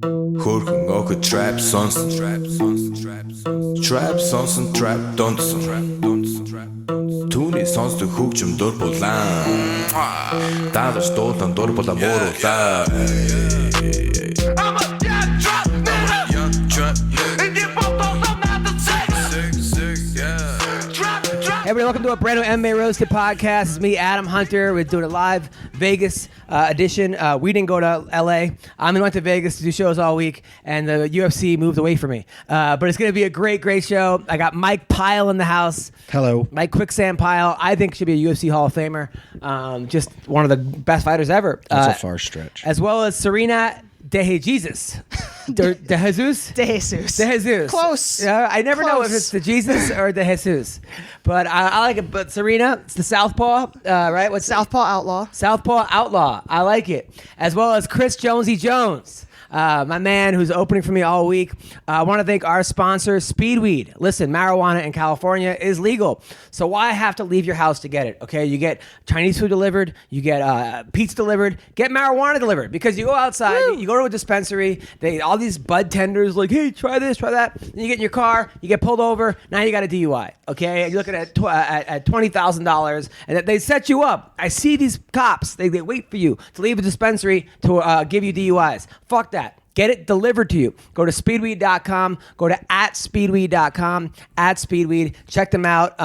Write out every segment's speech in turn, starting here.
Хөрхөн охид trap сонсон trap сонсон trap донсон түүний сонсдог хөгжим дур булаан дагаж дуулан дур булаа мууруулаа. Hey everybody, welcome to a brand new MMA Roasted Podcast. It's me, Adam Hunter. We're doing a live Vegas edition. We didn't go to LA. I went to Vegas to do shows all week, and the UFC moved away from me. But it's going to be a great show. I got Mike Pyle in the house. Hello. Mike Quicksand Pyle. I think should be a UFC Hall of Famer. Just one of the best fighters ever. That's a far stretch. As well as Serena DeJesus. DeJesus. Close. I never know if it's the Jesus or the Jesus. But I like it. But Serena, it's the Southpaw, right? What's Southpaw Outlaw. Southpaw Outlaw. I like it. As well as Chris Jonsey Jones. My man who's opening for me all week. I want to thank our sponsor, Speedweed. Listen, marijuana in California is legal. So why have to leave your house to get it? Okay, you get Chinese food delivered, you get pizza delivered, get marijuana delivered. Because you go outside, you go to a dispensary, all these bud tenders like, hey, try this, try that. Then you get in your car, you get pulled over, now you got a DUI. Okay, you're looking at $20,000, and they set you up. I see these cops, they wait for you to leave a dispensary to give you DUIs. Fuck that. Get it delivered to you. Go to speedweed.com. Go to @speedweed.com. @speedweed. Check them out.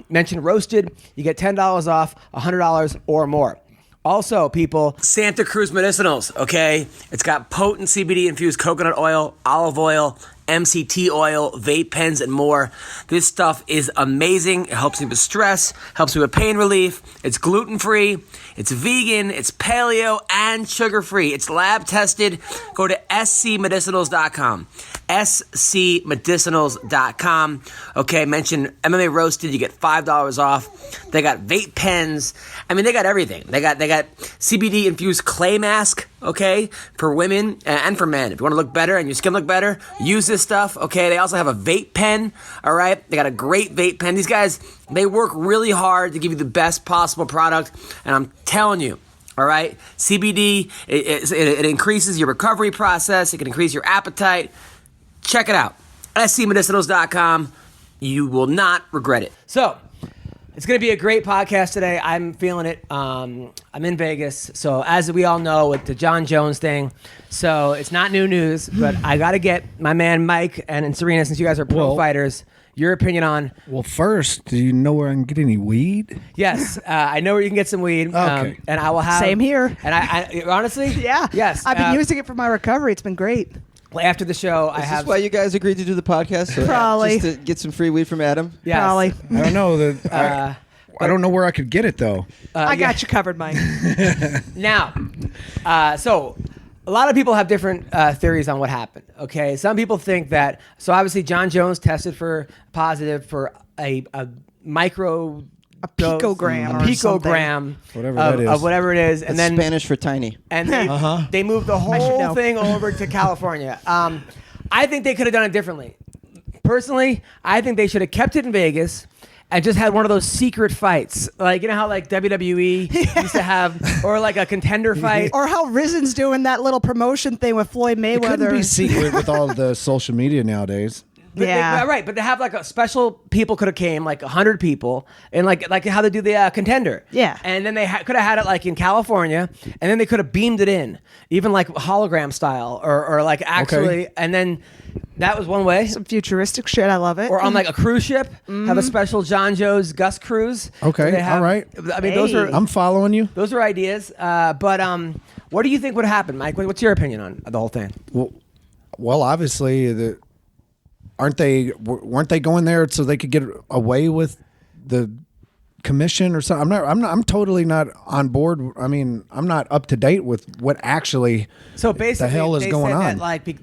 Mention Roasted. You get $10 off, $100 or more. Also, people, Santa Cruz Medicinals, okay? It's got potent CBD-infused coconut oil, olive oil, MCT oil, vape pens, and more. This stuff is amazing. It helps me with stress, helps me with pain relief. It's gluten-free, it's vegan, it's paleo, and sugar-free. It's lab-tested. Go to scmedicinals.com. scmedicinals.com. Okay, mention MMA Roasted. You get $5 off. They got vape pens. I mean, they got everything. They got CBD-infused clay mask, okay, for women and for men. If you want to look better and your skin look better, use this stuff, okay? They also have a vape pen, all right? They got a great vape pen. These guys, they work really hard to give you the best possible product, and I'm telling you, all right? CBD, it increases your recovery process. It can increase your appetite. Check it out. scmedicinals.com. You will not regret it. So, it's going to be a great podcast today. I'm feeling it. I'm in Vegas. So as we all know with the John Jones thing, so it's not new news, but I got to get my man Mike and Serena, since you guys are pro fighters, your opinion on... Well, first, do you know where I can get any weed? Yes, I know where you can get some weed. Okay. And I will have... Same here. And I honestly... Yeah. Yes. I've been using it for my recovery. It's been great. After the show, Is this why you guys agreed to do the podcast? So Probably. Just to get some free weed from Adam? Yes. Probably. I don't know. I don't know where I could get it, though. I got you covered, Mike. Now, so a lot of people have different theories on what happened. Okay, some people think that. So obviously, John Jones tested for positive for a micro. A picogram or something. Whatever that is. Of whatever it is, and then Spanish for tiny. and they moved the whole thing over to California. I think they could have done it differently. Personally, I think they should have kept it in Vegas and just had one of those secret fights. Like, you know how like WWE used to have, or like a contender fight. Or how Rizen's doing that little promotion thing with Floyd Mayweather. It couldn't be secret with all the social media nowadays. But right, but to have like a special people could have came, like 100 people, and like how they do the contender. Yeah. And then they could have had it like in California, and then they could have beamed it in, even like hologram style, or like actually, and then that was one way. Some futuristic shit. I love it. Or on like a cruise ship, have a special John Joe's Gus cruise. Okay, all right. I mean, those are I'm following you. Those are ideas. But what do you think would happen, Mike? What's your opinion on the whole thing? Well, obviously weren't they going there so they could get away with the commission or something? I'm totally not on board. I mean, I'm not up to date with what actually the hell is going on.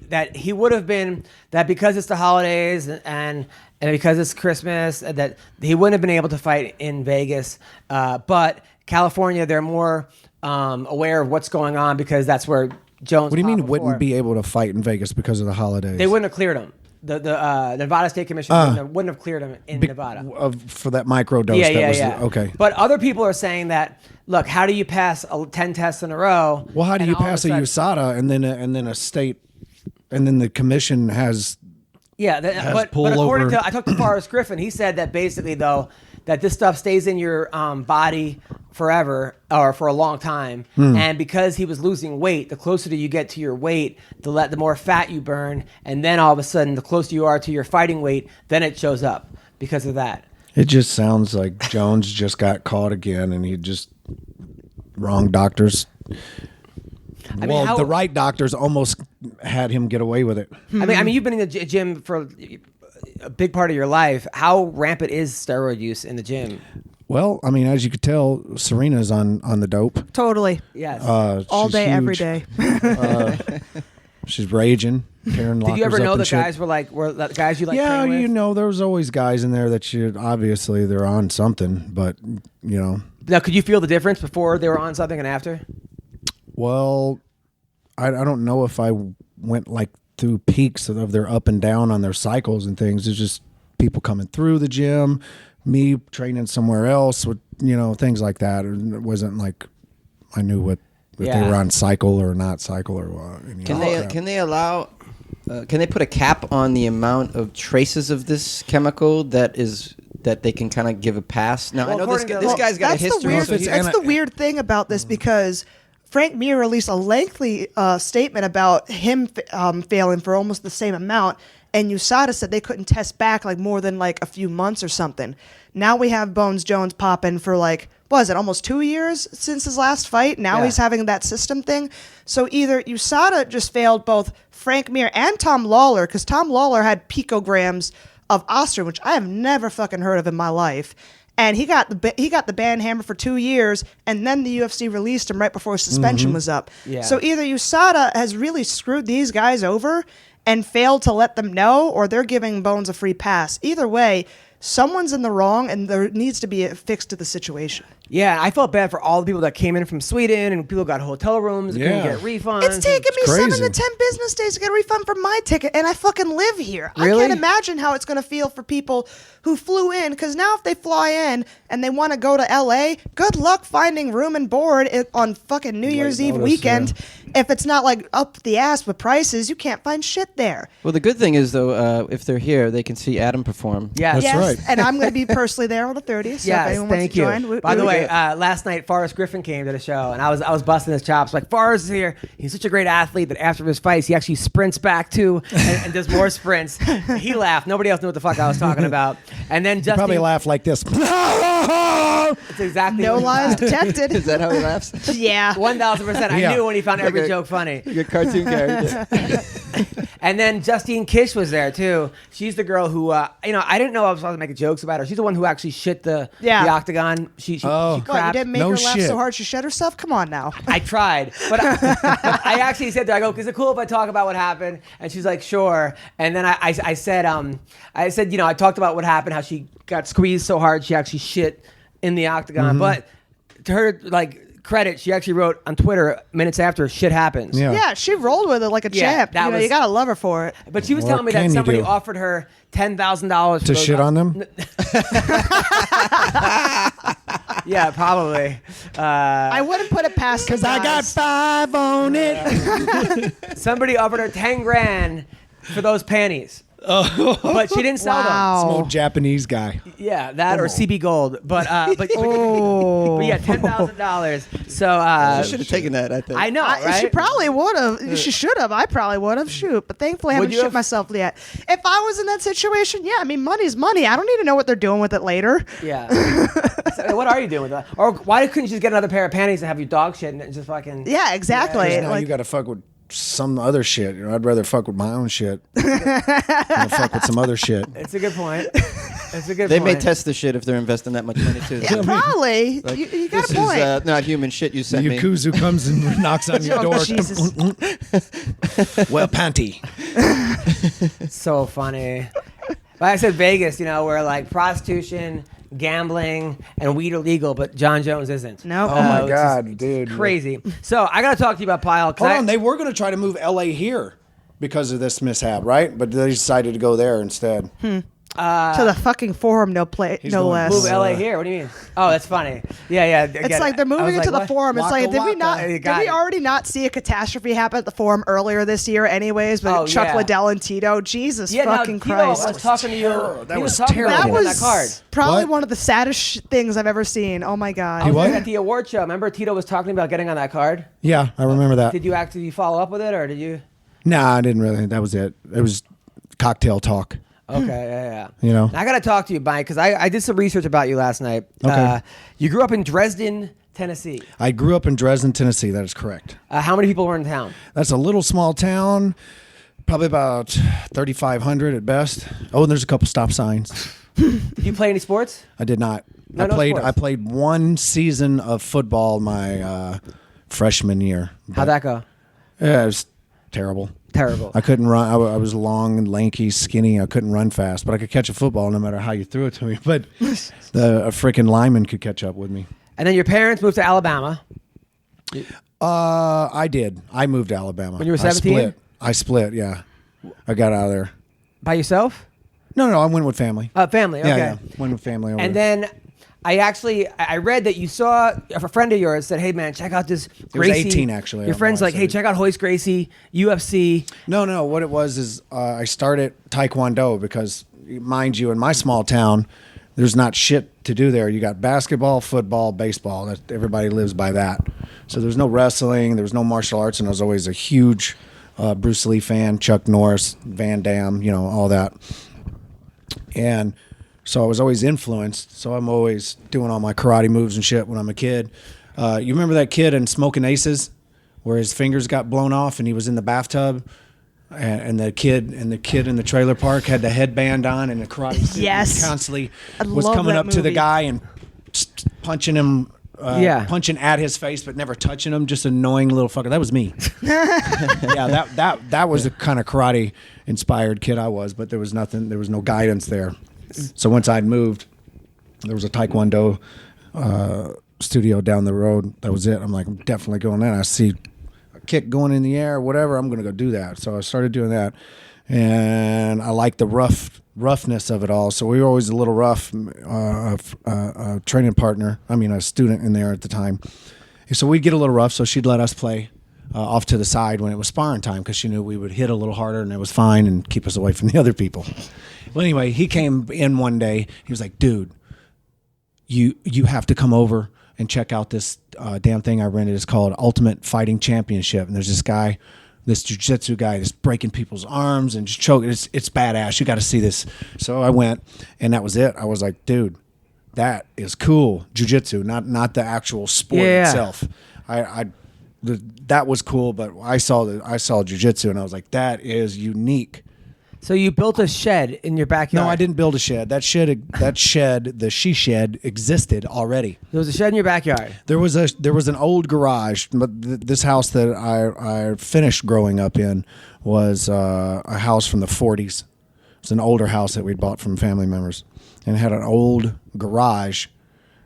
That he would have been, that because it's the holidays and because it's Christmas, that he wouldn't have been able to fight in Vegas. But California, they're more aware of what's going on because that's where Jones. What do you mean wouldn't be able to fight in Vegas because of the holidays? They wouldn't have cleared him. The Nevada State Commission wouldn't have cleared him in Nevada. For that micro dose. Yeah. Okay. But other people are saying that, look, how do you pass 10 tests in a row? Well, how do you pass a USADA and then a state and then the commission has. Yeah, but pull according over. to I talked to Forrest Griffin, he said that basically though that this stuff stays in your body forever or for a long time, and because he was losing weight, the closer you get to your weight, the more fat you burn, and then all of a sudden, the closer you are to your fighting weight, then it shows up because of that. It just sounds like Jones just got caught again, and he just wrong doctors. The right doctors almost had him get away with it. I mean, you've been in the gym for a big part of your life. How rampant is steroid use in the gym? Well, I mean, as you could tell, Serena's on the dope. Totally. Yes. All She's day, every huge. day. She's raging. Karen Did you ever lockers know up the and shit. guys were the guys you like? Yeah, train with? you know, there's always guys in there that should obviously they're on something, but you know. Now, could you feel the difference before they were on something and after? Well, I don't know if I went like through peaks of their up and down on their cycles and things. It's just people coming through the gym, me training somewhere else with, you know, things like that. It wasn't like I knew what if they were on cycle or not cycle or what. Can they allow? Can they put a cap on the amount of traces of this chemical that they can kind of give a pass? Now, Well, I know this guy's got a That's the history. weird. so he's- That's the weird thing about this because Frank Mir released a lengthy statement about him failing for almost the same amount, and USADA said they couldn't test back like more than like a few months or something. Now we have Bones Jones popping for like, what is it, almost 2 years since his last fight? Now he's having that system thing. So either USADA just failed both Frank Mir and Tom Lawler, because Tom Lawler had picograms of Ostrin, which I have never fucking heard of in my life. And he got the ban hammer for 2 years, and then the UFC released him right before his suspension was up. Yeah. So either USADA has really screwed these guys over and failed to let them know, or they're giving Bones a free pass. Either way, someone's in the wrong, and there needs to be a fix to the situation. Yeah, I felt bad for all the people that came in from Sweden and people got hotel rooms and couldn't Yeah. get refunds. It's taken me crazy. 7 to 10 business days to get a refund for my ticket, and I fucking live here. Really? I can't imagine how it's going to feel for people who flew in, because now if they fly in and they want to go to L.A., good luck finding room and board on fucking New Year's Eve notice, weekend. If it's not like up the ass with prices, you can't find shit there. Well, the good thing is though, if they're here, they can see Adam perform. Yes. That's right. And I'm going to be personally there on the 30th. So if Yes, anyone wants thank to you. join, By the we- way, last night Forrest Griffin came to the show, and I was busting his chops. Like, Forrest is here. He's such a great athlete that after his fights, he actually sprints back too and does more sprints. He laughed. Nobody else knew what the fuck I was talking about. And then Justin Probably laugh like this. It's exactly no what he lies thought. detected. Is that how he laughs? Yeah. 1000%. I Yeah. knew when he found every a- joke funny. Like a cartoon character. And then Justine Kish was there too. She's the girl who, I didn't know I was supposed to make jokes about her. She's the one who actually shit the octagon. She Oh. What, you crapped. didn't make No her laugh shit. so hard she shut herself? Come on now. I tried, but I actually said to her, I go, is it cool if I talk about what happened? And she's like, sure. And then I said, I talked about what happened, how she got squeezed so hard she actually shit in the octagon. But to her, credit, she actually wrote on Twitter minutes after shit happens. Yeah. Yeah, she rolled with it like a Yeah, champ. that was- You gotta love her for it. But she was What telling me can that you somebody do? offered her $10,000 To shit on them? Yeah, probably. I wouldn't put it past because I got 5 on it. Somebody offered her 10 grand for those panties. But she didn't sell them. Some old Japanese guy. Yeah, that or CB Gold. But yeah, $10,000. So I should have taken that, I think. I know, right? She probably would have. She should have. I probably would have. Shoot. But thankfully, I Would haven't you shit have? myself yet. If I was in that situation, yeah, I mean, money's money. I don't need to know what they're doing with it later. Yeah. So what are you doing with that? Or why couldn't you just get another pair of panties and have your dog shit and just fucking? Yeah, exactly. Now Like, you got to fuck with some other shit. I'd rather fuck with my own shit than fuck with some other shit. It's a good point. It's a good They point. may test the shit if they're investing that much money too. yeah, probably. Like, You got this a point. is not human shit you The sent me. Yakuza comes and knocks on your Oh, door. Jesus. Well, panty. So funny. But I said Vegas, where like prostitution, gambling, and weed are legal, but John Jones isn't. Nope. Oh my it's God, dude. Crazy. So I got to talk to you about Pyle. 'Cause Hold on, they were going to try to move LA here because of this mishap, right? But they decided to go there instead. To the fucking Forum, no less. Move LA here. What do you mean? Oh, that's funny. Yeah. It's like they're moving it to the Forum. It's like, did we already not see a catastrophe happen at the Forum earlier this year anyways with Chuck Liddell and Tito? Jesus fucking Christ. I was talking to you. That was terrible. That was that card. probably one of the saddest things I've ever seen. Oh my God. I was at the award show. Remember Tito was talking about getting on that card? Yeah, I remember that. Did you follow up with it, or did you? Nah, I didn't really. That was it. It was cocktail talk. Okay, yeah. You know, I got to talk to you, Mike, because I did some research about you last night. Okay. You grew up in Dresden, Tennessee. I grew up in Dresden, Tennessee. That is correct. How many people were in town? That's a little small town, probably about 3,500 at best. Oh, and there's a couple stop signs. Did you play any sports? I did not. No sports. I played one season of football my freshman year. How'd that go? Yeah, it was terrible. Terrible. I couldn't run. I was long and lanky, skinny. I couldn't run fast, but I could catch a football no matter how you threw it to me. But a freaking lineman could catch up with me. And then your parents moved to Alabama. I did. I moved to Alabama. When you were 17? I split, yeah. I got out of there. By yourself? No, I went with family. Family, okay. Yeah. Went with family over And there. then I read that you saw a friend of yours said, "Hey man, check out this Gracie." It was 18 actually. Your friend's like, "Hey, check out Hoist Gracie, UFC." No. What it was is I started Taekwondo because, mind you, in my small town, there's not shit to do there. You got basketball, football, baseball. That everybody lives by that. So there's no wrestling. There was no martial arts, and I was always a huge Bruce Lee fan, Chuck Norris, Van Damme, all that. And so I was always influenced. So I'm always doing all my karate moves and shit when I'm a kid. You remember that kid in Smoking Aces where his fingers got blown off and he was in the bathtub? And the kid in the trailer park had the headband on and the karate suit. Yes. Constantly I was love coming that up to the movie. guy and punching him. Punching at his face but never touching him. Just annoying little fucker. That was me. Yeah, that was the kind of karate inspired kid I was. But there was nothing. There was no guidance there. So once I'd moved, there was a Taekwondo studio down the road. That was it. I'm like, I'm definitely going in. I see a kick going in the air, or whatever. I'm going to go do that. So I started doing that, and I like the roughness of it all. So we were always a little rough. A training partner, a student in there at the time. So we'd get a little rough. So she'd let us play off to the side when it was sparring time because she knew we would hit a little harder and it was fine and keep us away from the other people. Well, anyway, he came in one day. He was like, "Dude, you have to come over and check out this damn thing I rented. It's called Ultimate Fighting Championship. And there's this guy, this jiu-jitsu guy, that's breaking people's arms and just choking. It's badass. You got to see this." So I went, and that was it. I was like, "Dude, that is cool. Jiu-jitsu, not the actual sport itself." That was cool, but I saw jiu-jitsu, and I was like, "That is unique." So you built a shed in your backyard? No, I didn't build a shed. That shed, the she shed, existed already. There was a shed in your backyard. There was an old garage, but this house that I finished growing up in was a house from the 40s. It was an older house that we'd bought from family members, and it had an old garage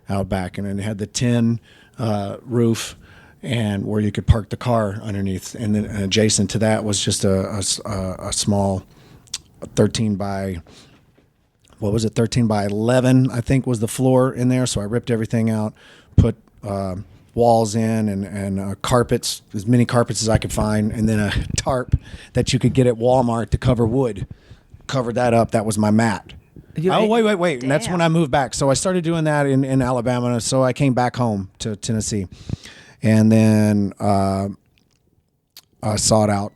out back, and it had the tin roof, and where you could park the car underneath, and then adjacent to that was just a small 13 by 11, I think was the floor in there. So I ripped everything out, put walls in and carpets, as many carpets as I could find, and then a tarp that you could get at Walmart to cover wood. Covered that up. That was my mat. Wait. And that's when I moved back. So I started doing that in Alabama. So I came back home to Tennessee, and then sought out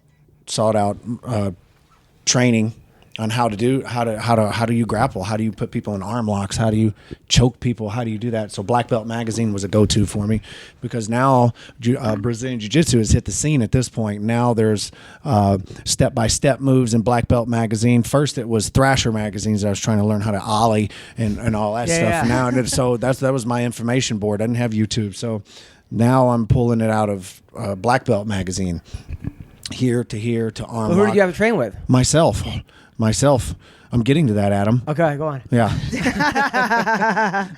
training on how do you grapple, how do you put people in arm locks, how do you choke people, how do you do that. So Black Belt Magazine was a go-to for me, because now Brazilian Jiu-Jitsu has hit the scene at this point. Now there's step-by-step moves in Black Belt Magazine. First it was Thrasher magazines. I was trying to learn how to ollie and all that stuff. Yeah. Now so that was my information board. I didn't have YouTube, so now I'm pulling it out of Black Belt Magazine. here to arm Who lock. did you have to train with? Myself. I'm getting to that, Adam. Okay, go on. Yeah.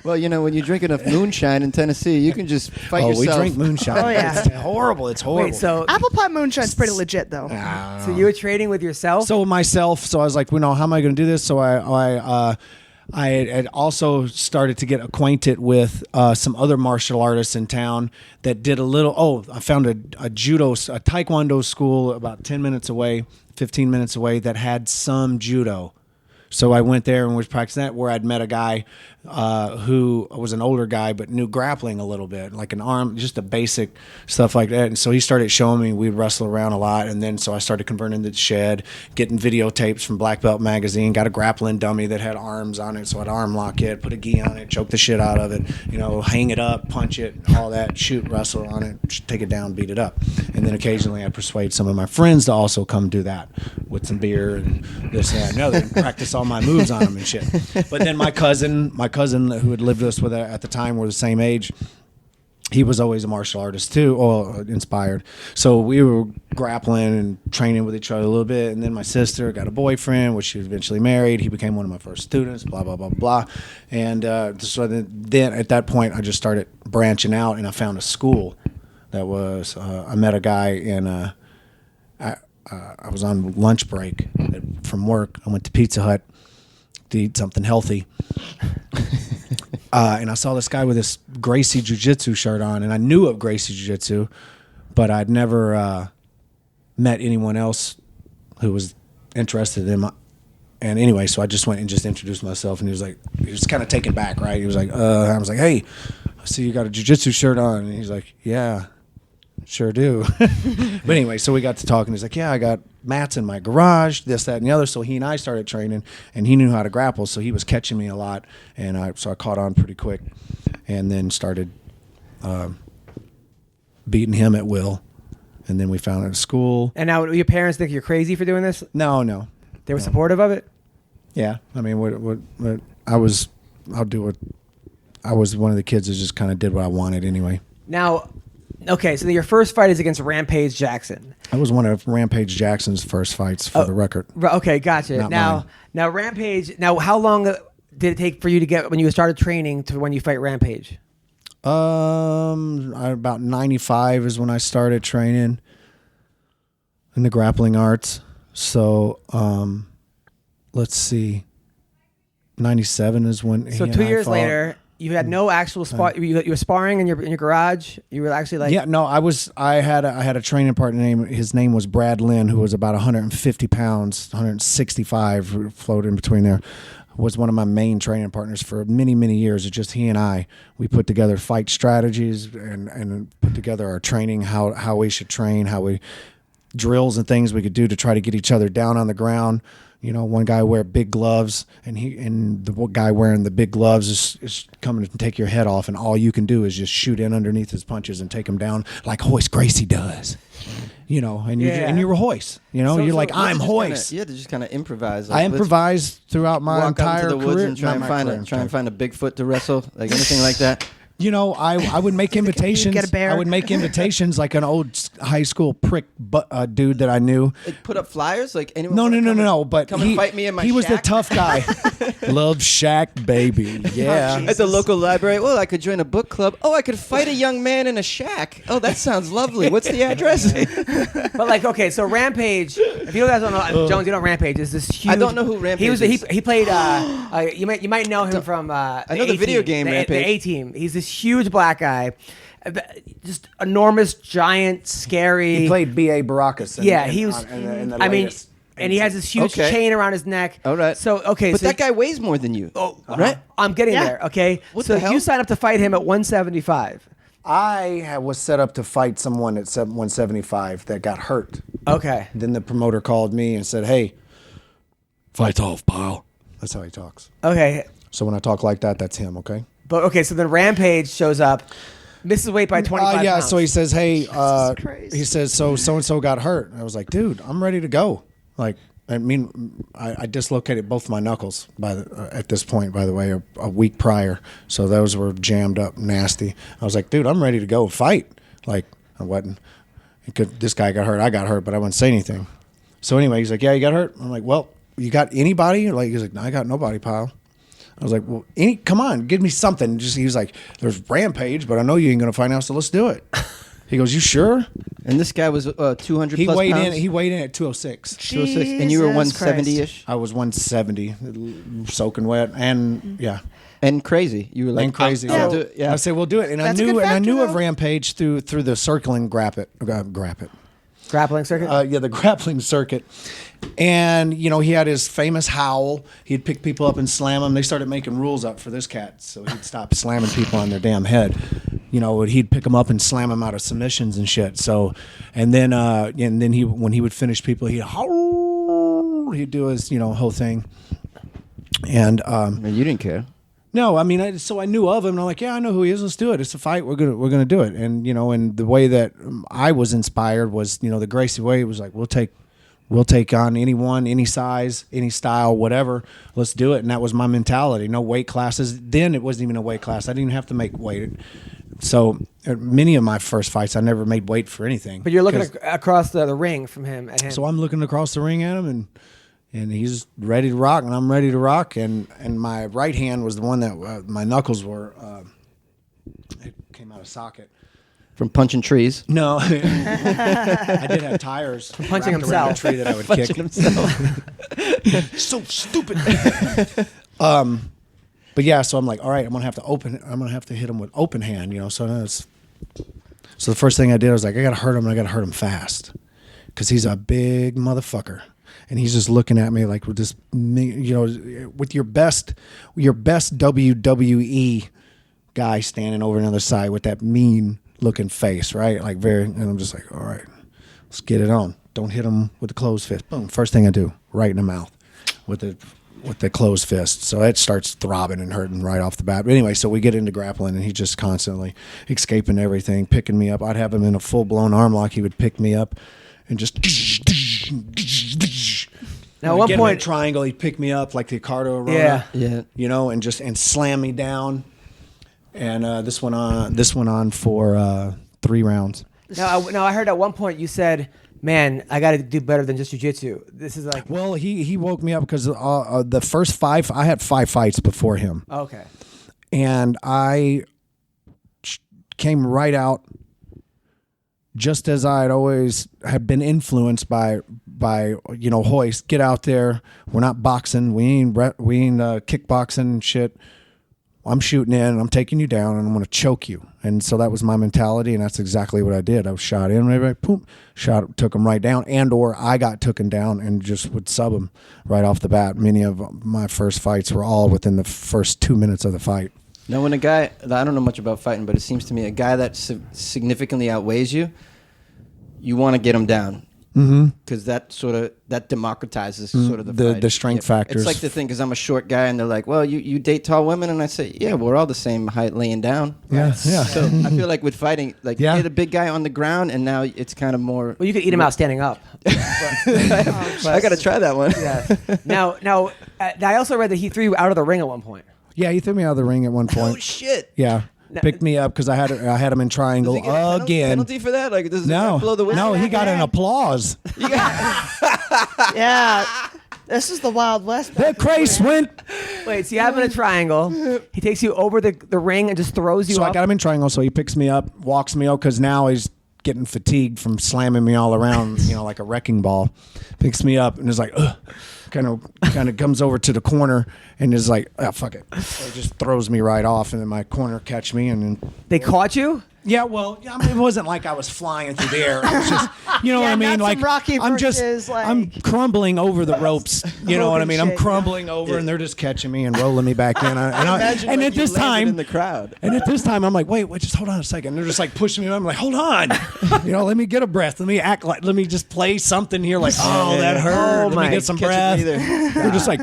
Well, when you drink enough moonshine in Tennessee, you can just fight Oh, yourself. we drink moonshine. Oh, yeah. It's horrible. It's horrible. Wait, so Apple pie moonshine's pretty legit, though. so you were training with yourself? So myself, so I was like, how am I going to do this? So I had also started to get acquainted with some other martial artists in town that did a little. Oh, I found a taekwondo school about 15 minutes away that had some judo. So I went there and was practicing that, where I'd met a guy who was an older guy but knew grappling a little bit, like an arm, just a basic stuff like that. And so he started showing me. We'd wrestle around a lot, and then so I started converting to the shed, getting videotapes from Black Belt Magazine. Got a grappling dummy that had arms on it, so I'd arm lock it, put a gi on it, choke the shit out of it, hang it up, punch it, all that, shoot, wrestle on it, take it down, beat it up. And then occasionally I'd persuade some of my friends to also come do that with some beer and this, that, and other, and practice all my moves on them and shit. But then my cousin who had lived with us at the time, were the same age. He was always a martial artist too, or inspired. So we were grappling and training with each other a little bit. And then my sister got a boyfriend, which she was eventually married. He became one of my first students, blah, blah, blah, blah. And so then at that point, I just started branching out, and I found a school that was, I met a guy in, I was on lunch break from work. I went to Pizza Hut to eat something healthy. And I saw this guy with this Gracie Jiu-Jitsu shirt on, and I knew of Gracie Jiu-Jitsu, but I'd never met anyone else who was interested in my. And anyway, so I just went and just introduced myself, and he was kind of taken back, right? He was like, I was like, hey, I see you got a Jiu-Jitsu shirt on. And he's like, yeah, sure do. But anyway, so we got to talking. He's like, yeah, I got mats in my garage, this, that, and the other. So he and I started training, and he knew how to grapple, so he was catching me a lot, and so I caught on pretty quick, and then started beating him at will. And then we found it at school. And now your parents think you're crazy for doing this? No. They were supportive of it? Yeah. I mean, what I was one of the kids that just kind of did what I wanted anyway. Now, okay, so your first fight is against Rampage Jackson. I was one of Rampage Jackson's first fights, for the record. Okay, gotcha. Not Now, mine. now Rampage. Now, how long did it take for you to get when you started training to when you fight Rampage? About 95 is when I started training in the grappling arts. So, let's see. 97 is when. So he 2 and I years fought. later, you had no actual spar. You were sparring in your garage. You were actually like. Yeah, no, I had a training partner his name was Brad Lynn, who was about 150 pounds, 165, who floated in between there. Was one of my main training partners for many, many years. It's just he and I. We put together fight strategies and put together our training, how we should train, how we drills and things we could do to try to get each other down on the ground. One guy wear big gloves, and the guy wearing the big gloves is coming to take your head off, and all you can do is just shoot in underneath his punches and take him down like Hoist Gracie does. And you were Hoist. You're like, I'm Hoist. You had to just kind of improvise. I improvised throughout my walk out entire into the woods career. and try and find a Bigfoot to wrestle, like anything like that. I would make invitations. Get a bear. I would make invitations like an old high school prick dude that I knew. Like put up flyers, like anyone. No. But come and fight me in my he was the shack? tough guy. Love Shack, baby. Yeah. At the local library. Well, I could join a book club. Oh, I could fight a young man in a shack. Oh, that sounds lovely. What's the address? But okay, so Rampage. If you guys don't know, Jones, you know Rampage is this huge. I don't know who Rampage is. He played. You might know him from. I know the video game Rampage. The A-Team. He's this huge black guy, just enormous, giant, scary. He played B.A. Baracus. He was. And he has this huge chain around his neck. All right. So but that guy weighs more than you. Oh, right. I'm getting there. Okay. What so the hell? you signed up to fight him at 175. I was set up to fight someone at 175 that got hurt. Okay. Then the promoter called me and said, "Hey, fight's off, pal." That's how he talks. Okay. So when I talk like that, that's him. Okay. But okay, so then Rampage shows up, misses weight by 25 yeah, pounds. so he says, "Hey," Christ. he says, "So and so got hurt." And I was like, "Dude, I'm ready to go." Like, I dislocated both my knuckles at this point, by the way, a week prior. So those were jammed up nasty. I was like, "Dude, I'm ready to go fight." Like, I wasn't. This guy got hurt. I got hurt, but I wouldn't say anything. So anyway, he's like, yeah, you got hurt? I'm like, well, you got anybody? Like, he's like, no, I got nobody, Pyle. I was like, well, come on, give me something. He was like, there's Rampage, but I know you ain't going to find out, so let's do it. He goes, you sure? And this guy was 200 He plus weighed pounds? He weighed in at 206. 206. And you were Jesus 170-ish? I was 170, soaking wet, and yeah. And crazy. You were like, And crazy. I'll Yeah. do it. Yeah. I said, we'll do it. And That's a I good knew factor, of though. Rampage through the circling grappling Grappling circuit? the grappling circuit. And, he had his famous howl. He'd pick people up and slam them. They started making rules up for this cat, so he'd stop slamming people on their damn head. He'd pick them up and slam them out of submissions and shit. So, and then when he would finish people, he'd howl. He'd do his, whole thing. And And you didn't care. no, I mean, so I knew of him, and I'm like, yeah, I know who he is. Let's do it. It's a fight. We're gonna do it. And and the way that I was inspired was, the Gracie way. It was like, we'll take on anyone, any size, any style, whatever. Let's do it. And that was my mentality. No weight classes. Then it wasn't even a weight class. I didn't even have to make weight. So many of my first fights, I never made weight for anything. But you're looking across the ring from him at him. So I'm looking across the ring at him, and he's ready to rock, and I'm ready to rock. And my right hand was the one that my knuckles were. It came out of socket. From punching trees. No, I did have tires. punching wrapped around himself. a tree that I would Punching kick. himself. So stupid. But yeah, so I'm like, all right, I'm gonna have to hit him with open hand, So the first thing I did, I was like, I gotta hurt him, and I gotta hurt him fast, because he's a big motherfucker, and he's just looking at me like with this, with your best WWE guy standing over on the other side with that mean looking face, right? Like and I'm just like, all right, let's get it on. Don't hit him with the closed fist. Boom. First thing I do, right in the mouth with the closed fist. So it starts throbbing and hurting right off the bat. But anyway, so we get into grappling, and he's just constantly escaping everything, picking me up. I'd have him in a full blown arm lock. He would pick me up and just. Now, at one get him in a point, triangle, he'd pick me up like the Ricardo Arona, Yeah. and slam me down. And this went on for 3 rounds. now I heard at one point you said, man, I got to do better than just jiu-jitsu. This is like... Well, he woke me up because the first 5, I had 5 fights before him. Okay. And I came right out just as I'd always had been influenced by Hoist. Get out there. We're not boxing. We ain't kickboxing and shit. I'm shooting in, and I'm taking you down, and I'm going to choke you. And so that was my mentality, and that's exactly what I did. I was shot in, boom, took him right down, or I got taken down and just would sub him right off the bat. Many of my first fights were all within the first 2 minutes of the fight. Now, when a guy, I don't know much about fighting, but it seems to me a guy that significantly outweighs you, you want to get him down. Because that democratizes sort of the fight. The strength factors. It's like the thing, because I'm a short guy, and they're like, well, you date tall women, and I say, yeah, we're all the same height laying down. Yeah. So I feel like with fighting, like Yeah. you hit a big guy on the ground, and now it's kind of more. Well, you could eat him out standing up. I got to try that one. Yeah. Now, I also read that he threw you out of the ring at one point. Yeah, he threw me out of the ring at one point. Oh shit! Yeah. Picked me up because I had him in triangle Does he get a again. penalty for that? Like, does the guy No, blow the whistle? no, he got an applause. Yeah. This is the Wild West. The Grace went. Wait, so you have him in a triangle. He takes you over the ring and just throws you So up. I got him in triangle. So he picks me up, walks me up because now he's getting fatigued from slamming me all around, like a wrecking ball. Picks me up and is like, ugh. Kind of comes over to the corner and is like, oh, fuck it. So it just throws me right off, and then my corner catch me, and then They caught you? yeah, well, I mean, it wasn't like I was flying through the air. It was just, what I mean? not Like some Rocky I'm just, versus, like- I'm crumbling over the ropes. You know what I mean? I'm shit. crumbling over, and they're just catching me and rolling me back in. Imagine, And like, at you this landed time, in the crowd. and at this time, I'm like, wait, just hold on a second. And they're just like pushing me. I'm like, hold on, let me get a breath. Let me just play something here. Like, oh, that hurt. Oh, Let my. me get some Catch breath. it either. They're just like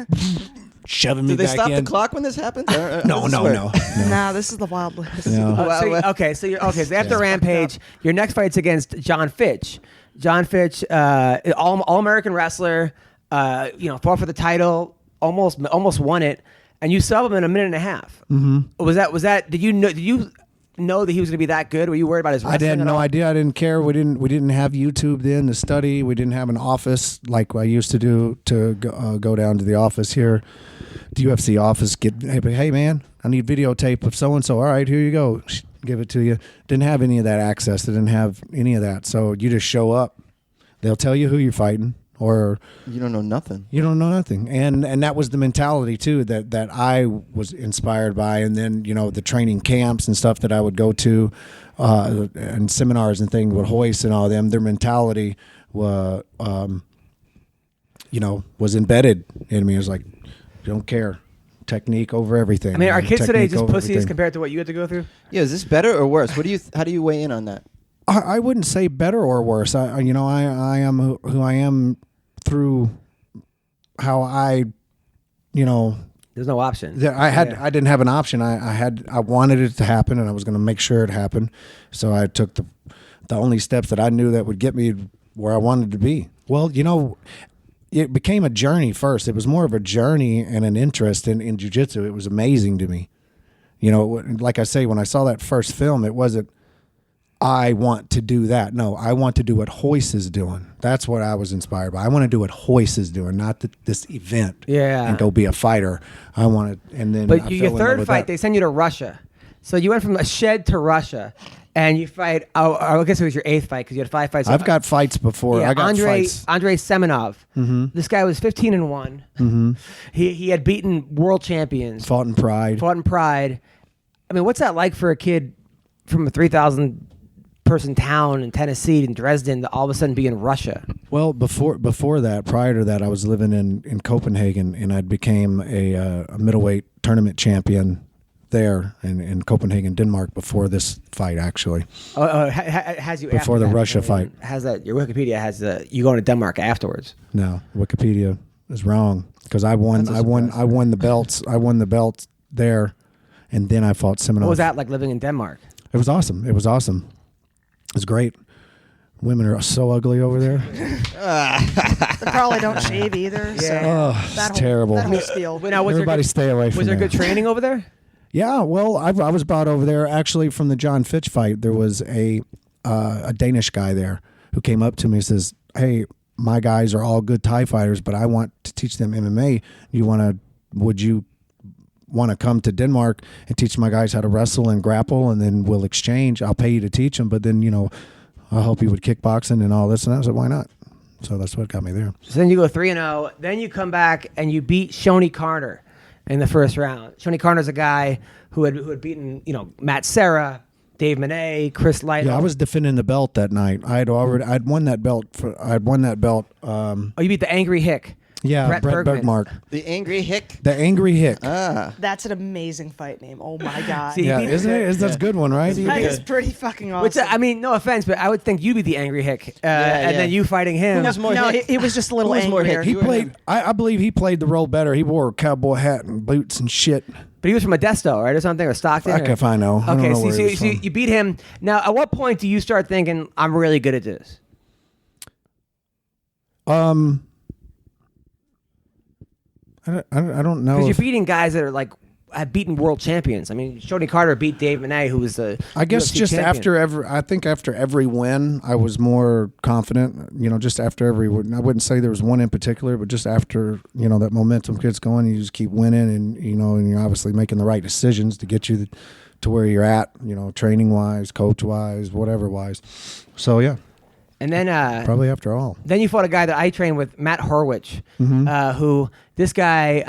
shoving me Did they back stop in. the clock when this happened? No. Nah, this is the Wild West. No. Wow. So after Rampage, your next fight's against John Fitch. John Fitch, all American wrestler, fought for the title, almost won it, and you sub him in a minute and a half. Mm-hmm. Was that? Did you know that he was going to be that good? Were you worried about his wrestling? I had at no all? idea. I didn't care. We didn't have YouTube then to study. We didn't have an office like I used to do to go down to the office here, the UFC office. Hey man, I need videotape of so and so. All right, here you go. Give it to you. Didn't have any of that access. They didn't have any of that. So you just show up. They'll tell you who you're fighting, or You don't know nothing. you don't know nothing. And that was the mentality too that I was inspired by. And then the training camps and stuff that I would go to, and seminars and things with Hoist and all them. Their mentality was embedded in me. It was like, don't care. Technique over everything. I mean, are kids today Technique just over pussies everything. compared to what you had to go through? Yeah, is this better or worse? How do you weigh in on that? I wouldn't say better or worse. I am who I am through how I, There's no option. I didn't have an option. I wanted it to happen, and I was going to make sure it happened. So I took the only steps that I knew that would get me where I wanted to be. Well, it became a journey first. It was more of a journey and an interest in jiu-jitsu. It was amazing to me. Like I say, when I saw that first film, it wasn't, I want to do that. No, I want to do what Hoist is doing. That's what I was inspired by. I want to do what Hoist is doing, not this event. Yeah. And go be a fighter. I want to, and then. But I your fell in love third with fight, that. they send you to Russia. So you went from a shed to Russia, and you fight. I guess it was your 8th fight because you had 5 fights. I've got fights before. Yeah, I got fights. Andrei Semenov. Mm-hmm. This guy was 15-1. Mm-hmm. He had beaten world champions. Fought in Pride. Fought in Pride. I mean, what's that like for a kid from a 3,000 person town in Tennessee, in Dresden, to all of a sudden be in Russia? Well, before that, prior to that, I was living in Copenhagen, and I became a middleweight tournament champion there in Copenhagen, Denmark, before this fight, actually. Has you Before after the that, Russia I mean, fight. Has that? Your Wikipedia has you going to Denmark afterwards? No, Wikipedia is wrong because I won the belts. I won the belts there, and then I fought Semenov. What was that like living in Denmark? It was awesome. It was great. Women are so ugly over there. They probably don't shave either. So Oh, that it's terrible. That whole spiel. Now, was Everybody there good, stay away from Was there there. good training over there? Yeah, well, I was brought over there actually from the John Fitch fight. There was a Danish guy there who came up to me and says, "Hey, my guys are all good Thai fighters, but I want to teach them MMA. Would you want to come to Denmark and teach my guys how to wrestle and grapple, and then we'll exchange. I'll pay you to teach them, but then I'll help you with kickboxing and all this." And I said, "Why not?" So that's what got me there. So then you go 3-0. Then you come back and you beat Shoney Carter in the first round. Shoney Carter's a guy who had beaten Matt Serra, Dave Monet, Chris Light. Yeah, I was defending the belt that night. I'd won that belt. You beat the Angry Hick. Yeah, Brett Bergman. Bergmark. The Angry Hick. The Angry Hick. That's an amazing fight name. Oh my god. See, Yeah, beat- isn't it? That's a good one, right? That is pretty fucking awesome. Which I mean, no offense, but I would think you'd be the Angry Hick, and then you fighting him. Who was more no, Hick? he was just a little Who was more angrier. Hick? He You and played. him. I believe he played the role better. He wore a cowboy hat and boots and shit. But he was from Modesto, right, or something, or Stockton. Fuck if I know. I don't Okay, know where he was so from. you beat him. Now, at what point do you start thinking I'm really good at this? I don't know. Because you're if- beating guys that are like have beaten world champions. I mean, Shoney Carter beat Dave Monet, who was the I guess UFC just champion. after every win, I was more confident. Just after every win. I wouldn't say there was one in particular, but just after that momentum gets going, you just keep winning, and and you're obviously making the right decisions to get you to where you're at. Training wise, coach wise, whatever wise. So yeah, And then probably after all. Then you fought a guy that I trained with, Matt Horwich, Mm-hmm. who this guy.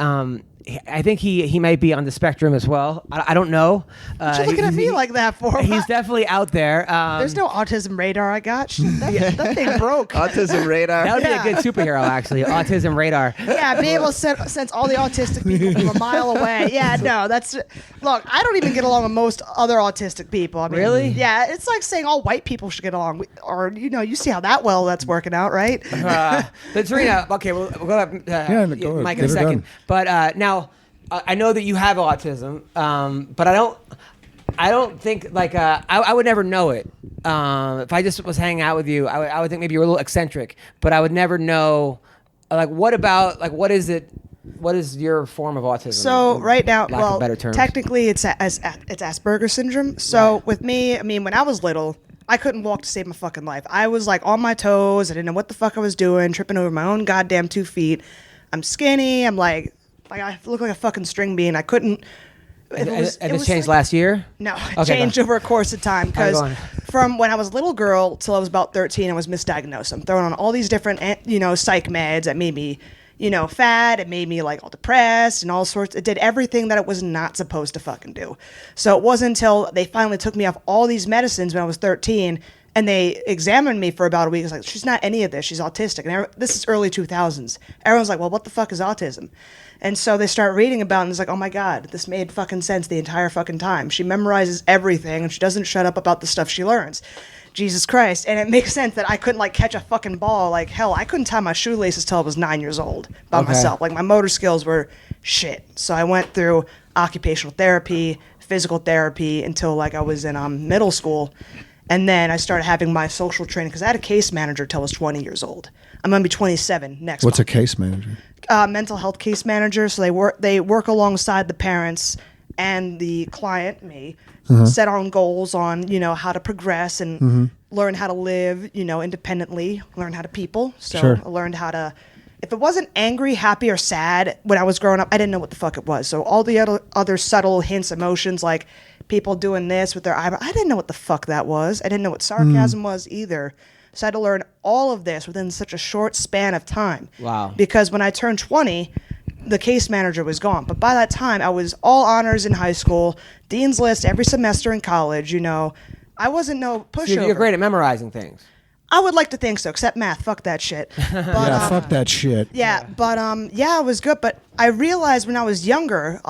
I think he might be on the spectrum as well. I don't know. What you looking at me like that for? He's definitely out there. There's no autism radar I got. Shit, that thing broke. Autism radar. That would Yeah. be a good superhero, actually. Autism radar. Yeah, be able to sense all the autistic people from a mile away. Yeah, no, that's... Look, I don't even get along with most other autistic people. I mean, Really? Yeah, it's like saying all white people should get along. You see how that's working out, right? But Serena, okay, we'll go back, Yeah, go ahead. Mike in a Get her second. done. But now, I know that you have autism, but I don't think I would never know it. If I just was hanging out with you, I would think maybe you're a little eccentric, but I would never know. What is it? what is your form of autism? So right now, lack of better terms. technically it's Asperger's syndrome. So with me, I mean, when I was little, I couldn't walk to save my fucking life. I was like on my toes. I didn't know what the fuck I was doing, tripping over my own goddamn 2 feet. I'm skinny. I'm like I look like a fucking string bean. I couldn't. And this changed last year? No, it Okay, changed over a course of time How you because going? from when I was a little girl till I was about 13, I was misdiagnosed. I'm throwing on all these different, psych meds that made me, fat. It made me like all depressed and all sorts. It did everything that it was not supposed to fucking do. So it wasn't until they finally took me off all these medicines when I was 13 and they examined me for about a week. It's like, she's not any of this. She's autistic. And this is early 2000s. Everyone's like, well, what the fuck is autism? And so they start reading about it, and it's like, oh my God, this made fucking sense the entire fucking time. She memorizes everything, and she doesn't shut up about the stuff she learns. Jesus Christ. And it makes sense that I couldn't, like, catch a fucking ball. Like, hell, I couldn't tie my shoelaces till I was 9 years old by myself. Like, my motor skills were shit. So I went through occupational therapy, physical therapy, until, like, I was in middle school. And then I started having my social training, because I had a case manager till I was 20 years old. I'm going to be 27 next What's month. a case manager? Mental health case manager. So they work alongside the parents and the client, me, set on goals on, how to progress and learn how to live, independently, learn how to people. So Sure. I learned how to, if it wasn't angry, happy, or sad when I was growing up, I didn't know what the fuck it was. So all the other subtle hints, emotions, like people doing this with their eyebrow, I didn't know what the fuck that was. I didn't know what sarcasm was either. So I had to learn all of this within such a short span of time. Wow. Because when I turned 20, the case manager was gone. But by that time, I was all honors in high school, Dean's List every semester in college, I wasn't no pushover. You're great at memorizing things. I would like to think so, except math. Fuck that shit. But, Fuck that shit. Yeah, but it was good. But I realized when I was younger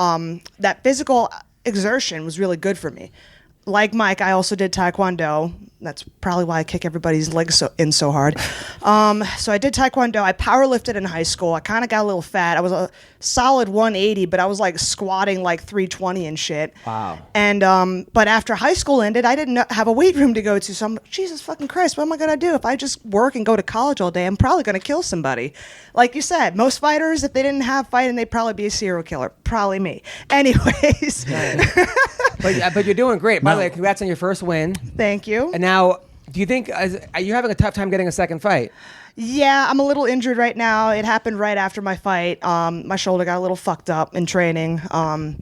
that physical exertion was really good for me. Like Mike, I also did Taekwondo. That's probably why I kick everybody's legs so hard. So I did Taekwondo. I powerlifted in high school. I kind of got a little fat. I was a solid 180, but I was like squatting like 320 and shit. Wow. And but after high school ended, I didn't have a weight room to go to. So I'm like, Jesus fucking Christ, what am I gonna do if I just work and go to college all day? I'm probably gonna kill somebody. Like you said, most fighters, if they didn't have fighting, they'd probably be a serial killer. Probably me. Anyways. But you're doing great. By the way, congrats on your first win. Thank you. And now, do you think are you having a tough time getting a second fight? Yeah, I'm a little injured right now. It happened right after my fight. My shoulder got a little fucked up in training. Do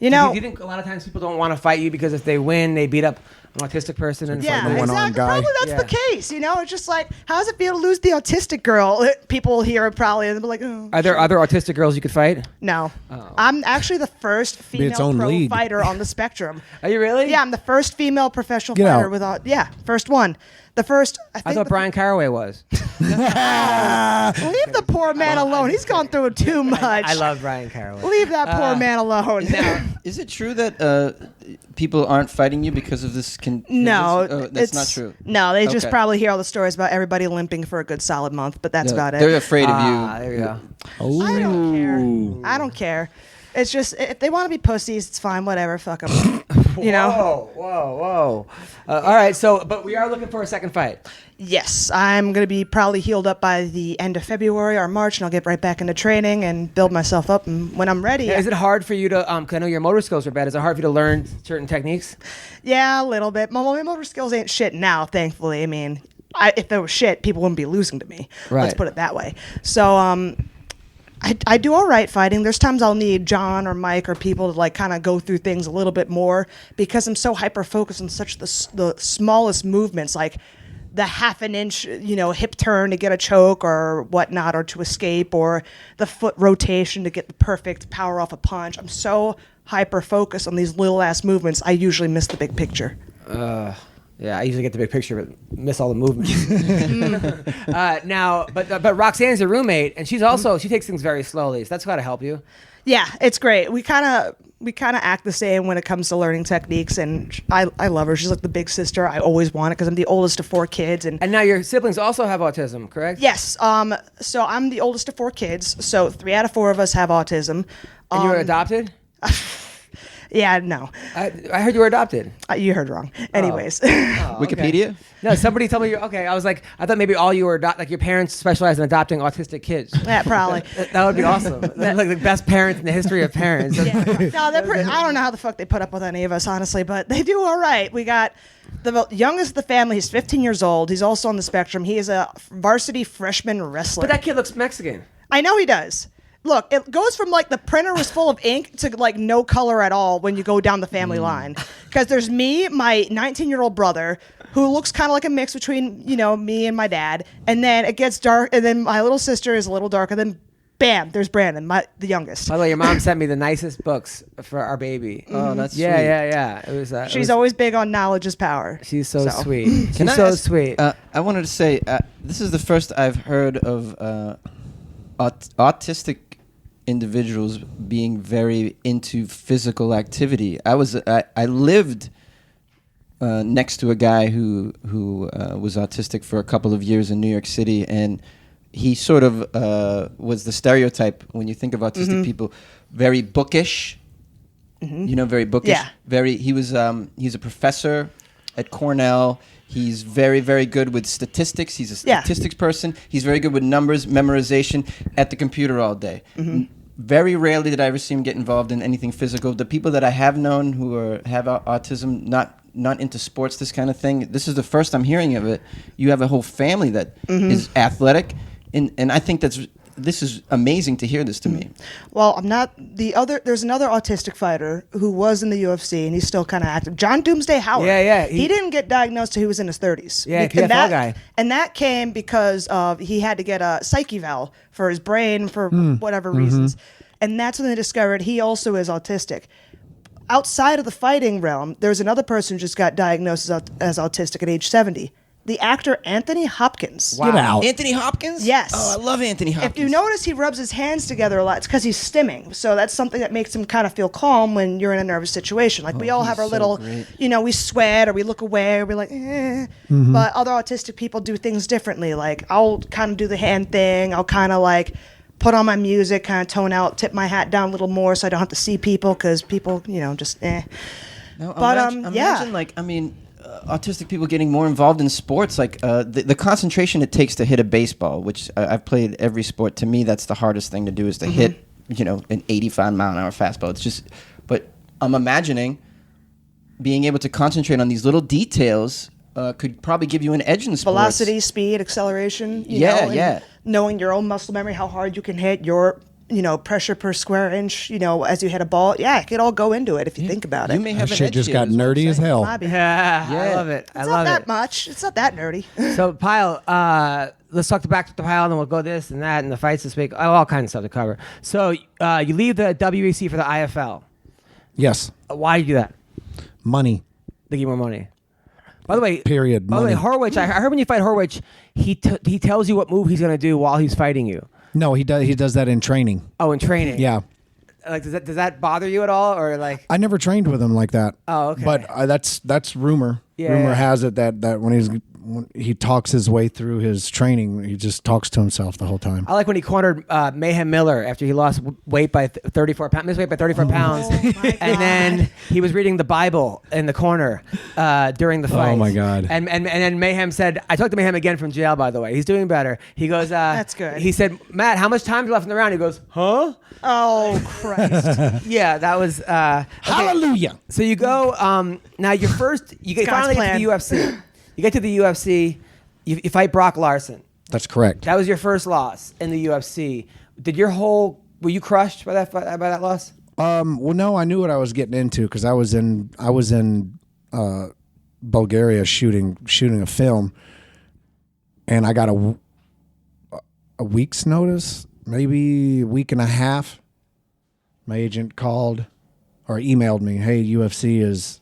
you think a lot of times people don't want to fight you because if they win, they beat up an autistic person and yeah, fight them? one-on exactly. guy. Probably that's the case. It's just like, how does it feel to lose the autistic girl? People hear it probably and they'll be like, oh. Are there other autistic girls you could fight? No. Oh. I'm actually the first its female own pro league. fighter on the spectrum. Are you really? Yeah, I'm the first female professional Get fighter out. without. Yeah, first one. The first. I think thought Brian Caraway was. Leave the poor man alone. He's gone through too much. I love Brian Caraway. Leave that poor man alone. Is it true that people aren't fighting you because of this? No, that's not true. No, they just Okay. probably hear all the stories about everybody limping for a good solid month, but that's No, about it. They're afraid of you. There you go. I don't care. I don't care. It's just if they want to be pussies, it's fine. Whatever. Fuck them. Whoa. All right, but we are looking for a second fight. Yes, I'm gonna be probably healed up by the end of February or March, and I'll get right back into training and build myself up. And when I'm ready, Is it hard for you to? 'Cause I know your motor skills are bad. Is it hard for you to learn certain techniques? yeah, a little bit. My motor skills ain't shit now, thankfully. I mean, if it was shit, people wouldn't be losing to me. Right. Let's put it that way. So, I do all right fighting. There's times I'll need John or Mike or people to like kind of go through things a little bit more because I'm so hyper focused on such the smallest movements, like the half an inch, hip turn to get a choke or whatnot, or to escape, or the foot rotation to get the perfect power off a punch. I'm so hyper focused on these little ass movements, I usually miss the big picture. Yeah, I usually get the big picture, but miss all the movements. Now, but Roxanne's your roommate, and she takes things very slowly. So that's got to help you. Yeah, it's great. We kind of act the same when it comes to learning techniques, and I love her. She's like the big sister I always wanted because I'm the oldest of 4 kids, and And now your siblings also have autism, correct? yes. So I'm the oldest of 4 kids. So 3 out of 4 of us have autism. And you were adopted? Yeah, no. I heard you were adopted. You heard wrong. Anyways. Wikipedia? No, somebody told me you're okay. I was like, I thought maybe all you were like your parents specialize in adopting autistic kids. Yeah, probably. That would be awesome. They're like the best parents in the history of parents. Yeah. No, I don't know how the fuck they put up with any of us, honestly, but they do all right. We got the youngest of the family. He's 15 years old. He's also on the spectrum. He is a varsity freshman wrestler. But that kid looks Mexican. I know he does. Look, it goes from like the printer was full of ink to like no color at all when you go down the family line. Because there's me, my 19-year-old brother, who looks kind of like a mix between, me and my dad. And then it gets dark, and then my little sister is a little darker. Then, bam, there's Brandon, the youngest. By the way, your mom sent me the nicest books for our baby. Oh, that's sweet. Yeah. It was. She's always big on knowledge is power. She's so sweet. Can She's I so ask- sweet. I wanted to say this is the first I've heard of autistic individuals being very into physical activity. I lived next to a guy who was autistic for a couple of years in New York City, and he sort of was the stereotype when you think of autistic people, very bookish. Very bookish. Yeah. He's a professor at Cornell. He's very, very good with statistics. He's a statistics person. He's very good with numbers, memorization, at the computer all day. Very rarely did I ever see him get involved in anything physical. The people that I have known who have autism, not into sports, this kind of thing, this is the first I'm hearing of it. You have a whole family that is athletic, and I think this is amazing to hear this to me. Well, I'm not there's another autistic fighter who was in the UFC and he's still kind of active. John Doomsday Howard. Yeah. He didn't get diagnosed till he was in his 30s. Yeah, and PFL guy. And that came because he had to get a psyche valve for his brain for whatever reasons. And that's when they discovered he also is autistic. Outside of the fighting realm, there's another person who just got diagnosed as autistic at age 70. The actor Anthony Hopkins. Get out. Anthony Hopkins? Yes. Oh, I love Anthony Hopkins. If you notice, he rubs his hands together a lot. It's because he's stimming. So that's something that makes him kind of feel calm when you're in a nervous situation. Like we all have our so little, great. we sweat or we look away or we're like, eh. But other autistic people do things differently. Like I'll kind of do the hand thing. I'll kind of like put on my music, kind of tone out, tip my hat down a little more so I don't have to see people because people, just eh. No, But, imagine autistic people getting more involved in sports, like the concentration it takes to hit a baseball, which I've played every sport. To me, that's the hardest thing to do is to hit, an 85 mile an hour fastball. It's just, but I'm imagining being able to concentrate on these little details could probably give you an edge in sports. Velocity, speed, acceleration. And knowing your own muscle memory, how hard you can hit, your pressure per square inch, as you hit a ball. Yeah, it could all go into it if you think about it. You may have That an shit edge just here, got is what I'm nerdy as saying. hell. Maybe. Yeah, I Yeah. love it. I It's love not that it. much. It's not that nerdy. So, Pyle, let's talk back to the Pyle, and then we'll go this and that and the fights this week. All kinds of stuff to cover. So, you leave the WEC for the IFL. Yes. Why do you do that? Money. They give more money. By the way, Period. By the way, Money. Horwich, I heard when you fight Horwich, he tells you what move he's going to do while he's fighting you. No, he does that in training. Oh, in training. Yeah. Like, does that bother you at all, or like? I never trained with him like that. Oh, okay. But that's rumor. Yeah, Rumor yeah. has it that when he talks his way through his training, he just talks to himself the whole time. I like when he cornered Mayhem Miller after he lost weight by 34 pounds, missed weight by 34 pounds, and then he was reading the Bible in the corner during the fight. Oh, my God. And then Mayhem said, I talked to Mayhem again from jail, by the way. He's doing better. He goes, That's good. He said, Matt, how much time's left in the round? He goes, huh? Oh, Christ. Yeah, that was okay. Hallelujah. So you go now. You get finally get to the UFC. You get to the UFC. You fight Brock Larson. That's correct. That was your first loss in the UFC. Were you crushed by that loss? Well, no, I knew what I was getting into because I was in Bulgaria shooting a film, and I got a week's notice, maybe a week and a half. My agent called or emailed me, "Hey, UFC is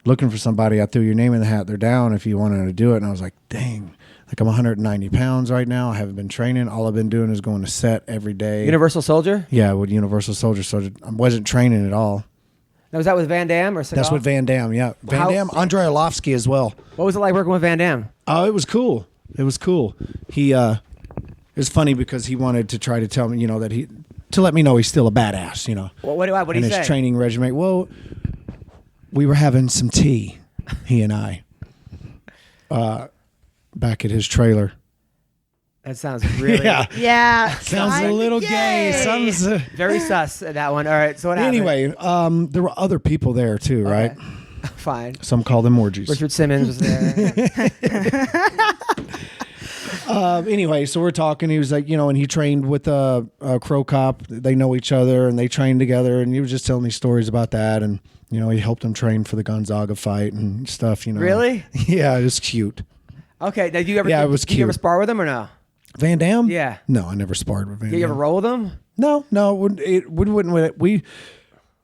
looking for somebody. I threw your name in the hat. They're down if you wanted to do it." And I was like, dang, like I'm 190 pounds right now. I haven't been training. All I've been doing is going to set every day. Universal Soldier? Yeah, with Universal Soldier. So I wasn't training at all. Now, was that with Van Damme or Seagal? That's with Van Damme, yeah. Van Damme, Andrei Arlovsky as well. What was it like working with Van Damme? Oh, it was cool. It was cool. He, it was funny because he wanted to try to tell me, that to let me know he's still a badass, Well, what do in you his say? training regimen. Well, we were having some tea, he and I, back at his trailer. That sounds really Yeah. Sounds a little gay. Sounds very sus. That one. All right. So what happened? anyway. There were other people there too, right? Fine. Some call them orgies. Richard Simmons was there. Anyway, so we're talking. He was like, and he trained with a Crow Cop. They know each other, and they trained together. And he was just telling me stories about that. And he helped him train for the Gonzaga fight and stuff. Really? Yeah, it was cute. Okay. Now, it was Did you ever cute. spar with him or no? Van Damme? Yeah. No, I never sparred with Van Did you ever Damme. roll with him? No,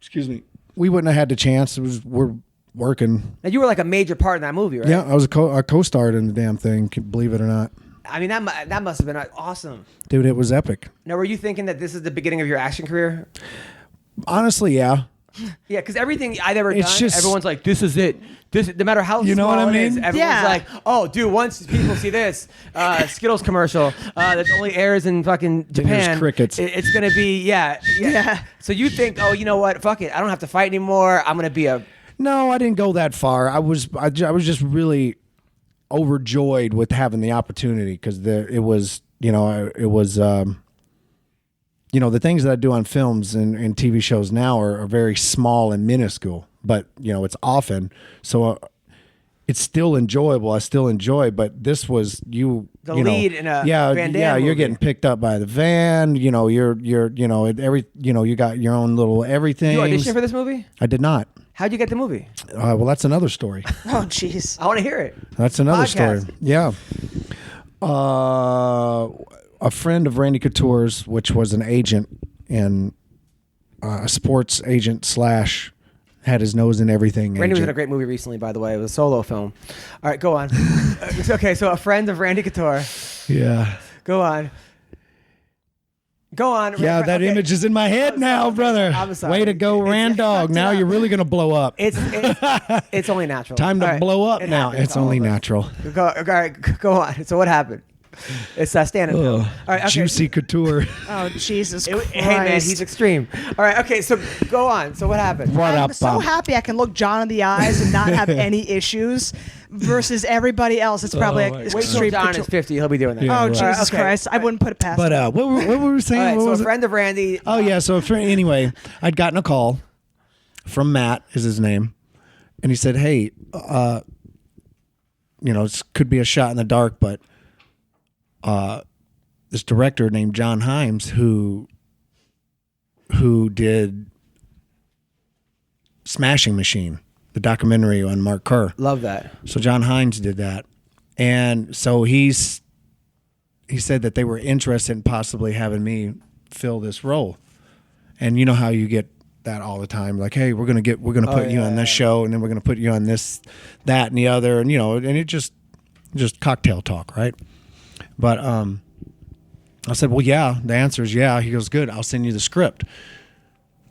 excuse me. We wouldn't have had the chance. We're working. Now, you were like a major part in that movie, right? Yeah, I was a co-starred in the damn thing. Believe it or not, I mean, that must have been awesome. dude, it was epic. Now, were you thinking that this is the beginning of your action career? Honestly, yeah. Yeah, because everything I've ever It's done, just- everyone's like, "This is it." No matter how You know small what I it is, mean? everyone's Yeah. like, "Oh, dude, once people see this Skittles commercial that only airs in fucking Japan, crickets. it's gonna be yeah." So you think, "Oh, you know what? Fuck it. I don't have to fight anymore. I'm gonna be a." No, I didn't go that far. I was just really overjoyed with having the opportunity because it was the things that I do on films and TV shows now are very small and minuscule, but it's often so it's still enjoyable. I still enjoy, but this was The lead in a Van Damme you're movie. getting picked up by the van. You got your own little everything. You auditioned for this movie? I did not. How'd you get the movie? Well, that's another story. Oh, jeez. I want to hear it. That's another Podcast. story. Yeah. A friend of Randy Couture's, which was an agent and a sports agent / had his nose in everything. Randy was in agent. a great movie recently, by the way. It was a solo film. All right, go on. Okay, so a friend of Randy Couture. Yeah. Go on. Go on. Yeah, that Okay. image is in my head now, brother. I'm sorry. Way to go, Randog. Now you're really going to blow up. It's only natural. Time to All right. blow up It now. happens It's to all only of us. natural. All right, go on. So what happened? It's standing. All right, okay. Juicy Couture. Oh, Jesus Christ. Hey man, he's extreme. All right, okay. So go on. So what happened? What I'm up, so Bob? happy I can look John in the eyes and not have any issues versus everybody else. It's probably my Wait till extreme. John is couture. 50. He'll be doing that. Yeah. Oh, right. Jesus Okay. Christ. I wouldn't put it past But him. what were we saying? All right, What so was a it? friend of Randy. Oh yeah, so anyway, I'd gotten a call from Matt, is his name, and he said, "Hey, it could be a shot in the dark, but this director named John Himes who did Smashing Machine, the documentary on Mark Kerr. Love that. So John Himes did that, and so he said that they were interested in possibly having me fill this role. And you know how you get that all the time, like, hey, we're gonna put you on this show, and then we're gonna put you on this, that, and the other, and and it just cocktail talk, right? But I said, well, yeah. The answer is yeah. He goes, good. I'll send you the script,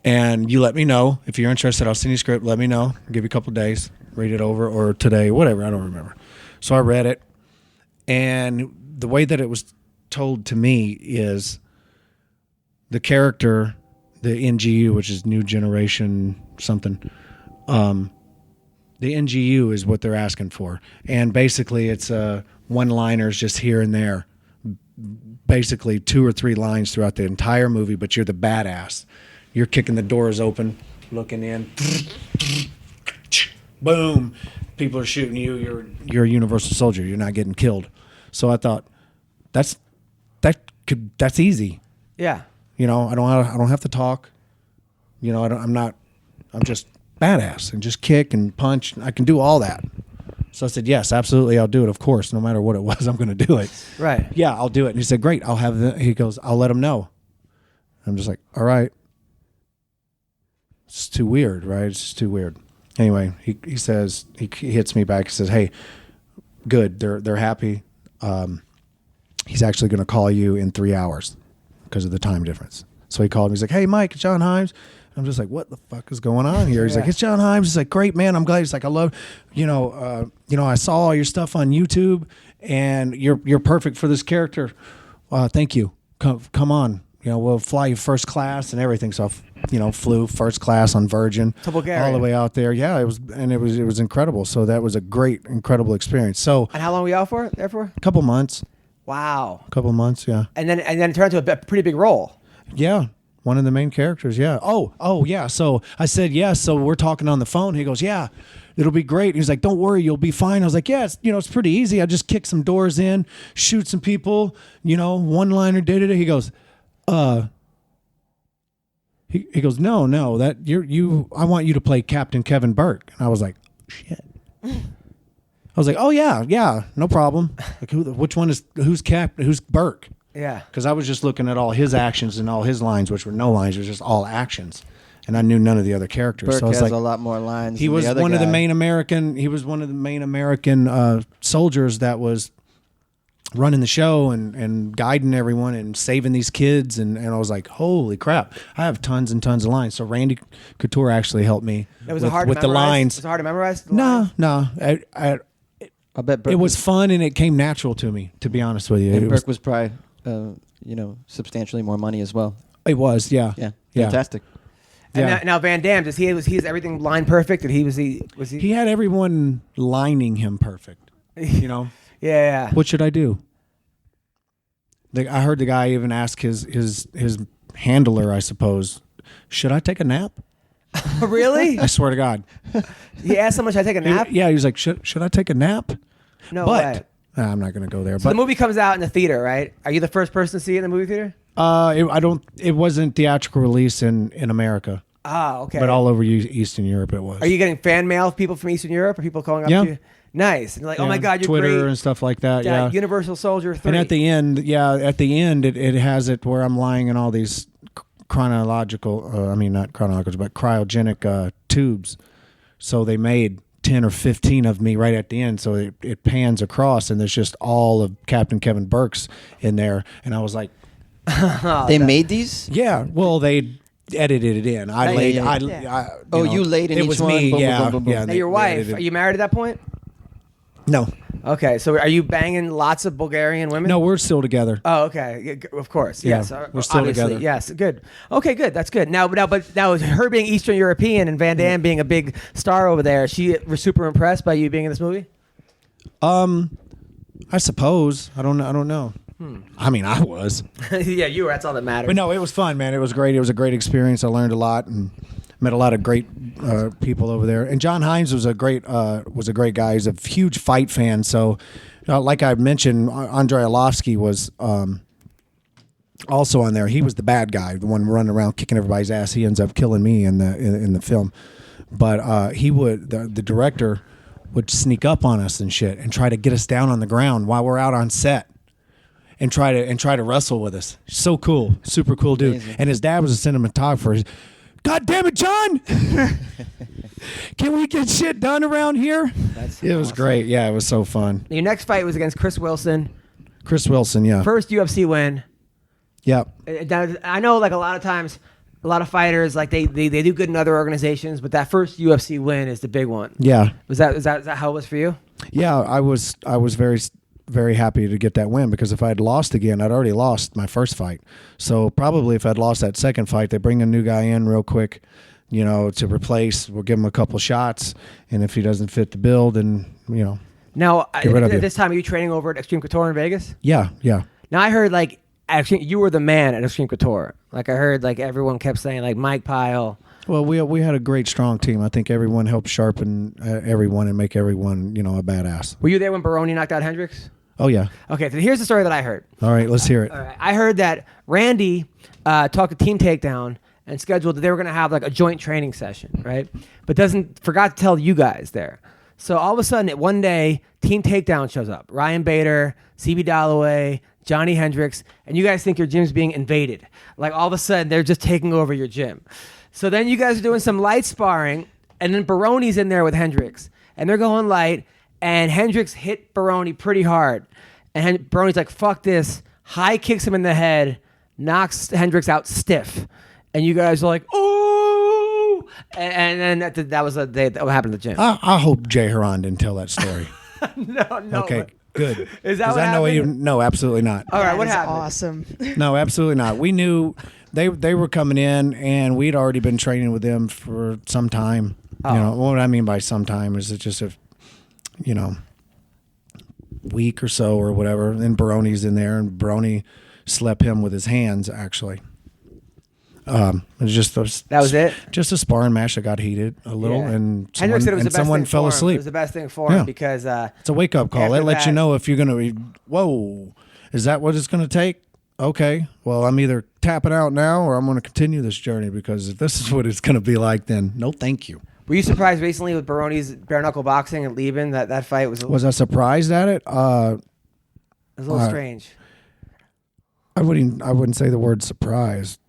and you let me know if you're interested. I'll send you the script. Let me know. I'll give you a couple of days, read it over, or today, whatever. I don't remember. So I read it, and the way that it was told to me is the character, the NGU, which is New Generation something. The NGU is what they're asking for, and basically it's one-liners just here and there. Basically 2 or 3 lines throughout the entire movie, but you're the badass. You're kicking the doors open, looking in. Boom. People are shooting you. You're a universal soldier. You're not getting killed. So I thought that's easy. Yeah. I don't have to talk. I'm just badass and just kick and punch. I can do all that. So I said, yes, absolutely, I'll do it. Of course, no matter what it was, I'm going to do it. Right. Yeah, I'll do it. And he said, great. He goes, I'll let him know. I'm just like, all right. It's too weird, right? It's just too weird. Anyway, he says, he hits me back. He says, hey, good. They're happy. He's actually going to call you in 3 hours because of the time difference. So he called me. He's like, hey, Mike, it's John Himes. I'm just like, what the fuck is going on here? He's like, it's John Himes. He's like, great, man. I'm glad. He's like, I love, I saw all your stuff on YouTube, and you're perfect for this character. Thank you. Come on. we'll fly you first class and everything. So, flew first class on Virgin To Bulgaria. all the way out there. Yeah, it was incredible. So that was a great, incredible experience. So And how long were you out for? There for? a couple months, Wow. yeah. And then it turned into a pretty big role. Yeah. One of the main characters, yeah. Oh, yeah. So I said, yes. So we're talking on the phone. He goes, yeah, it'll be great. He's like, don't worry, you'll be fine. I was like, yeah, it's pretty easy. I just kick some doors in, shoot some people, one-liner, da-da-da. He goes, he goes, no, that I want you to play Captain Kevin Burke. And I was like, shit. I was like, oh, yeah, no problem. Like, who's Burke? Yeah. Because I was just looking at all his actions and all his lines, which were no lines, it was just all actions, and I knew none of the other characters. Burke so I was has like, a lot more lines. he than was the other one of the guy. main American. He was one of the main American soldiers that was running the show and guiding everyone and saving these kids. And I was like, holy crap! I have tons and tons of lines. So Randy Couture actually helped me Was with, it hard with to the memorize? lines. Was it hard to memorize? The No, lines? I bet Burke it was fun and it came natural to me. To be honest with you, And it Burke was probably, substantially more money as well. It was, yeah, Yeah, yeah. fantastic. And Yeah. now Van Damme, he's everything line perfect? And was he? He had everyone lining him perfect. Yeah. What should I do? I heard the guy even ask his handler, I suppose, should I take a nap? Really? I swear to God. He asked someone, should I take a nap? Yeah, he was like, should I take a nap? No but way. I'm not going to go there. So but the movie comes out in the theater, right? Are you the first person to see it in the movie theater? it wasn't theatrical release in America, Ah, okay. but all over Eastern Europe it was. Are you getting fan mail of people from Eastern Europe? Or people calling up Yeah. to you? Nice. And they're like, oh Yeah, my God, you're Twitter great. and stuff like that. Yeah. Universal Soldier 3. And at the end, it has it where I'm lying in all these chronological, not chronological, but cryogenic tubes. So they made 10 or 15 of me right at the end. So it pans across and there's just all of Captain Kevin Burke's in there. And I was like, They made these? yeah, well, they edited it in. I laid, yeah. You laid in it each was one? me, Boom, boom, yeah. boom, boom, boom. Yeah, Now they- your they wife, edited are it. you married at that point? No. Okay, so are you banging lots of Bulgarian women? No, we're still together. Oh, okay. Yeah, of course. Yeah, Yes. we're still Obviously, together. Yes. Good. Okay. Good. That's good. Now, her being Eastern European and Van Damme being a big star over there, she was super impressed by you being in this movie. I suppose. I don't know. I mean, I was. Yeah, you were. That's all that matters. But no, it was fun, man. It was great. It was a great experience. I learned a lot and met a lot of great people over there. And John Hines was a great guy. He's a huge fight fan. So, like I mentioned, Andrei Arlovsky was also on there. He was the bad guy, the one running around kicking everybody's ass. He ends up killing me in the film. But the director would sneak up on us and shit and try to get us down on the ground while we're out on set. And try to wrestle with us. So cool, super cool dude. Amazing. And his dad was a cinematographer. God damn it, John! Can we get shit done around here? It was great. Yeah, it was so fun. Your next fight was against Chris Wilson. Chris Wilson, yeah, First UFC win. yeah. I know, like a lot of times, a lot of fighters like they do good in other organizations, but that first UFC win is the big one. Yeah, Is that how it was for you? yeah. I was very, very happy to get that win because if I had lost again, I'd already lost my first fight. So probably if I'd lost that second fight, they bring a new guy in real quick, to replace. We'll give him a couple shots, and if he doesn't fit the bill, then Now, Get rid of you. at this time, are you training over at Extreme Couture in Vegas? yeah. Now, I heard actually you were the man at Extreme Couture. Like I heard everyone kept saying Mike Pyle. Well, we had a great, strong team. I think everyone helped sharpen everyone and make everyone, a badass. Were you there when Baroni knocked out Hendricks? Oh, yeah. Okay, so here's the story that I heard. All right, let's hear it. All right, I heard that Randy talked to Team Takedown and scheduled that they were going to have a joint training session, right? But forgot to tell you guys there. So all of a sudden, one day, Team Takedown shows up. Ryan Bader, CB Dalloway, Johnny Hendricks, and you guys think your gym's being invaded. All of a sudden, they're just taking over your gym. So then you guys are doing some light sparring, and then Baroni's in there with Hendricks, and they're going light, and Hendricks hit Baroni pretty hard. And Baroni's like, fuck this, high kicks him in the head, knocks Hendricks out stiff. And you guys are like, ooh! And then that was what happened at the gym. I hope Jay Haran didn't tell that story. No. Okay. Good. Is that 'Cause what I know happened? no, absolutely not. All right, That what is happened? Awesome. No, absolutely not. We knew they were coming in, and we'd already been training with them for some time. Oh. You know what I mean by some time is it just a week or so or whatever. And Baroni's in there, and Baroni slept him with his hands. Actually, it was just That was it? Just a sparring match that got heated a little, Yeah. and Hendrick said it was the best someone thing fell for him. It asleep. was the best thing for Yeah. him because It's a wake up call. After It lets you that- know if you're going to be, whoa, is that what it's going to take? Okay, well, I'm either tapping out now or I'm going to continue this journey because if this is what it's going to be like, then no thank you. were you surprised recently with Baroni's bare knuckle boxing and Lieben that fight was Was I surprised at it? it was a little strange. I wouldn't say the word surprised.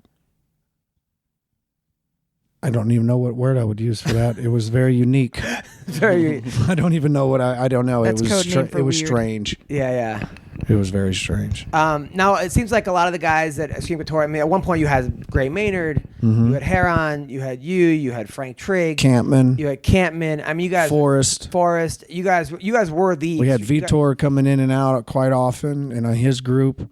I don't even know what word I would use for that. It was very unique. Very I don't even know what I don't know. That's it was code name for it was weird. strange. yeah. It was very strange. Now it seems like a lot of the guys that Extreme Couture. I mean, at one point you had Gray Maynard, you had Heron, you had Frank Trigg, Campman, you had Campman. I mean, you guys, Forrest. You guys were the. We had you guys- Vitor coming in and out quite often, and his group.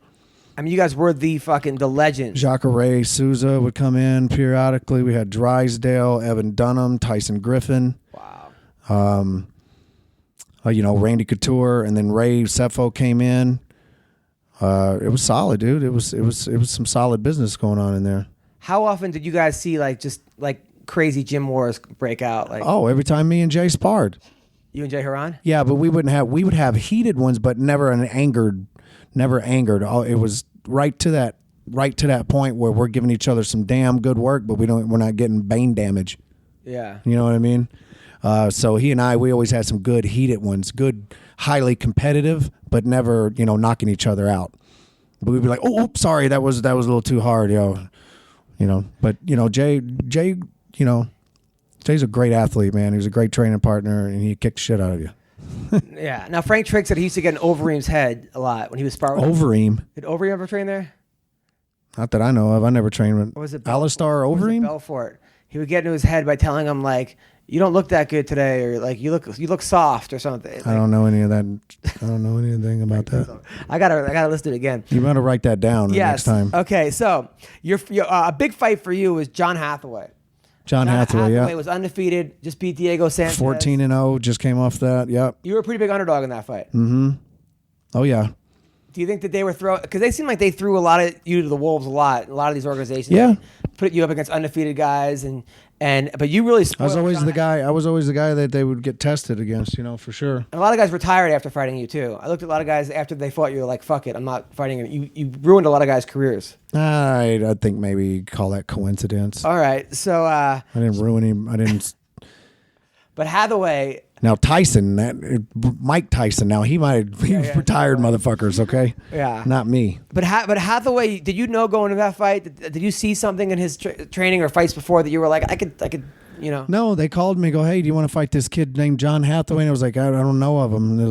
I mean, you guys were the legends. Jacare Souza would come in periodically. We had Drysdale, Evan Dunham, Tyson Griffin. Wow. Randy Couture, and then Ray Sefo came in. It was solid, dude. It was some solid business going on in there. How often did you guys see just crazy gym wars break out? Like Every time me and Jay sparred. you and Jay Haran? Yeah, but we would have heated ones, but never angered. It was right to that point where we're giving each other some damn good work, but we're not getting bane damage. Yeah. You know what I mean? So he and we always had some good heated ones, good, highly competitive, but never, knocking each other out. But we'd be like, oh, sorry, that was a little too hard, But Jay, Jay's a great athlete, man. He was a great training partner, and he kicked the shit out of you. Yeah. Now Frank Trigg said he used to get in Overeem's head a lot when he was sparring. Overeem. Did Overeem ever train there? Not that I know of. I never trained with Or was it Alistar Or was it Overeem. Belfort? He would get into his head by telling him you don't look that good today, or you look soft or something. I don't know any of that. I don't know anything about that. I gotta list it again. You better write that down Yes. next time. Okay. So your a big fight for you was John Hathaway. John Hathaway, yeah. was undefeated. Just beat Diego Sanchez. 14-0, just came off that. Yep. You were a pretty big underdog in that fight. Oh yeah. Do you think that they were because they seem like they threw you to the wolves a lot. A lot of these organizations, Yeah. put you up against undefeated guys, but you really. I was always John the guy. I was always the guy that they would get tested against. For sure. And a lot of guys retired after fighting you too. I looked at a lot of guys after they fought you. Were like, fuck it, I'm not fighting you. You ruined a lot of guys' careers. I think maybe you'd call that coincidence. All right, so I didn't ruin him. I didn't. but Hathaway. Now Tyson, Mike Tyson. Now he retired motherfuckers. Okay. Yeah. Not me. But Hathaway, did you know going into that fight? Did you see something in his training or fights before that you were like, I could. No, they called me. Go, hey, do you want to fight this kid named John Hathaway? And I was like, I don't know of him. And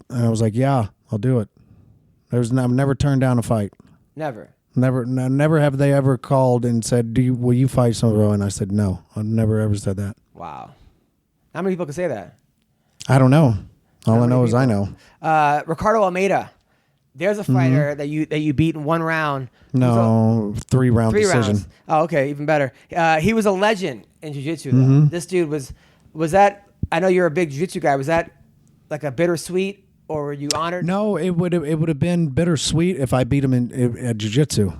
I was like, yeah, I'll do it. I've never turned down a fight. Never. Never have they ever called and said, will you fight somebody? And I said, no, I've never ever said that. Wow. How many people can say that? I don't know. All I many know is I people? know. Ricardo Almeida. There's a fighter that you beat in one round. No, 3-round Three decision. rounds. Oh, okay, even better. He was a legend in jiu-jitsu. Though. This dude was that. I know you're a big jiu-jitsu guy. Was that like a bittersweet, or were you honored? No, it would have been bittersweet if I beat him at jiu-jitsu.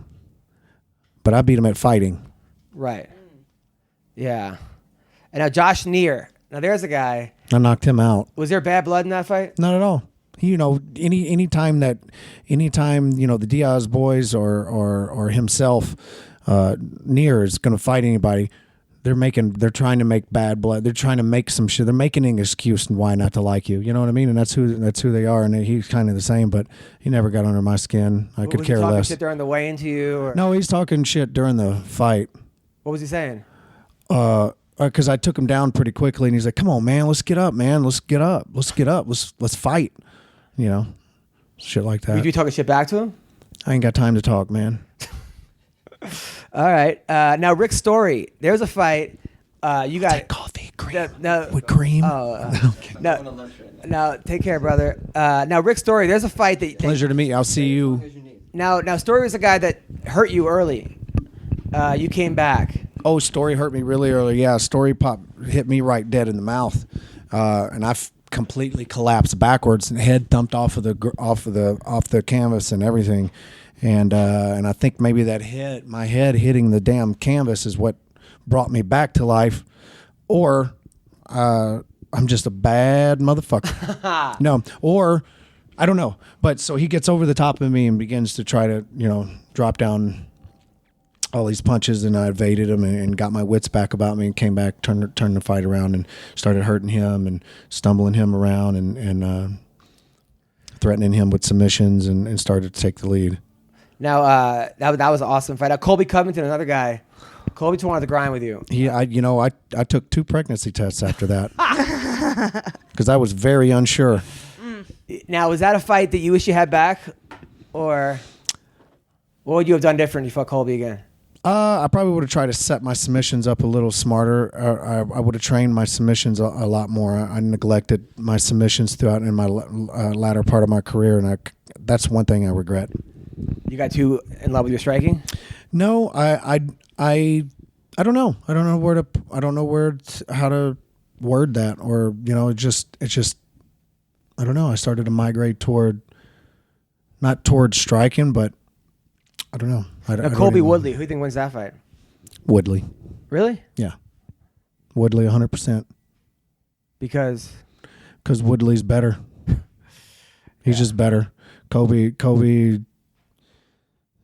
But I beat him at fighting. Right. Yeah. And now Josh Neer. Now there's a guy. I knocked him out. Was there bad blood in that fight? Not at all. Anytime the Diaz boys or himself, Neer is going to fight anybody, they're trying to make bad blood. They're trying to make some shit. They're making an excuse and why not to like you. You know what I mean? And that's who they are. And he's kind of the same, but he never got under my skin. I could care Was he talking less. shit during the weigh-in to you? Or? No, he's talking shit during the fight. What was he saying? Because I took him down pretty quickly, and he's like, "Come on, man, let's get up, man, let's get up, let's fight," shit like that. Were you talking shit back to him? I ain't got time to talk, man. All right. Now Rick Story. There's a fight. You got Coffee cream no, with cream. Oh, going to lunch right now. No, take care, brother. Now, Rick Story, there's a fight that... Pleasure to meet you. I'll see you. Now, Story was the guy that hurt you early. You came back. Oh, Story hurt me really early. Yeah, Story hit me right dead in the mouth, and I completely collapsed backwards and head thumped off the canvas and everything, and I think maybe my head hitting the damn canvas is what brought me back to life, or I'm just a bad motherfucker. No, or I don't know. But so he gets over the top of me and begins to try to drop down all these punches, and I evaded him and got my wits back about me and came back, turned the fight around and started hurting him and stumbling him around and threatening him with submissions and started to take the lead. Now, that was an awesome fight. Now, Colby Covington, another guy. Colby wanted to grind with you. I took 2 pregnancy tests after that because I was very unsure. Now, was that a fight that you wish you had back, or what would you have done different if you fought Colby again? I probably would have tried to set my submissions up a little smarter. I would have trained my submissions a lot more. I neglected my submissions throughout in my latter part of my career, and that's one thing I regret. You got too in love with your striking? No, I don't know. I don't know how to word that, or it's just I don't know. I started to migrate not toward striking, but I don't know. Colby Woodley, who do you think wins that fight? Woodley. Really? Yeah. Woodley 100%. Because Woodley's better. He's just better. Colby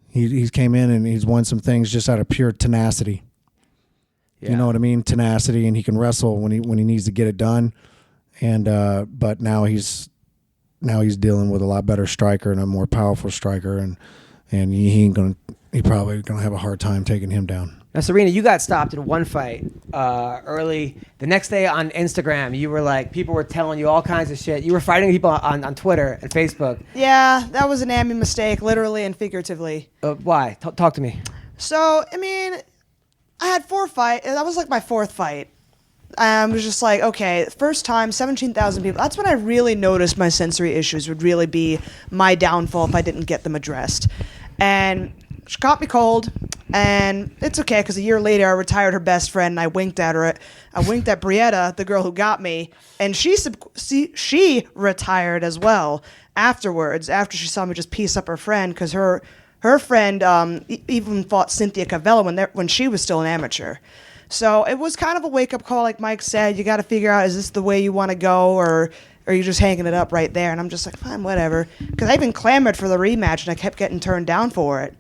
he came in and he's won some things just out of pure tenacity. Yeah. You know what I mean? Tenacity, and he can wrestle when he needs to get it done. And but now he's dealing with a lot better striker and a more powerful striker, and he probably gonna have a hard time taking him down. Now, Serena, you got stopped in one fight early. The next day on Instagram, you were like, people were telling you all kinds of shit. You were fighting people on Twitter and Facebook. Yeah, that was an Amy mistake, literally and figuratively. Why? Talk to me. So, I mean, I had 4 fights. That was like my 4th fight. I was just like, okay, first time, 17,000 people. That's when I really noticed my sensory issues would really be my downfall if I didn't get them addressed. And she caught me cold, and it's okay because a year later I retired her best friend, and I winked at her. I winked at Brietta, the girl who got me, and she retired as well afterwards, after she saw me just piece up her friend, because her friend even fought Cynthia Cavella when she was still an amateur. So it was kind of a wake-up call, like Mike said. You got to figure out, is this the way you want to go, or are you just hanging it up right there? And I'm just like, fine, whatever. Because I even clamored for the rematch, and I kept getting turned down for it.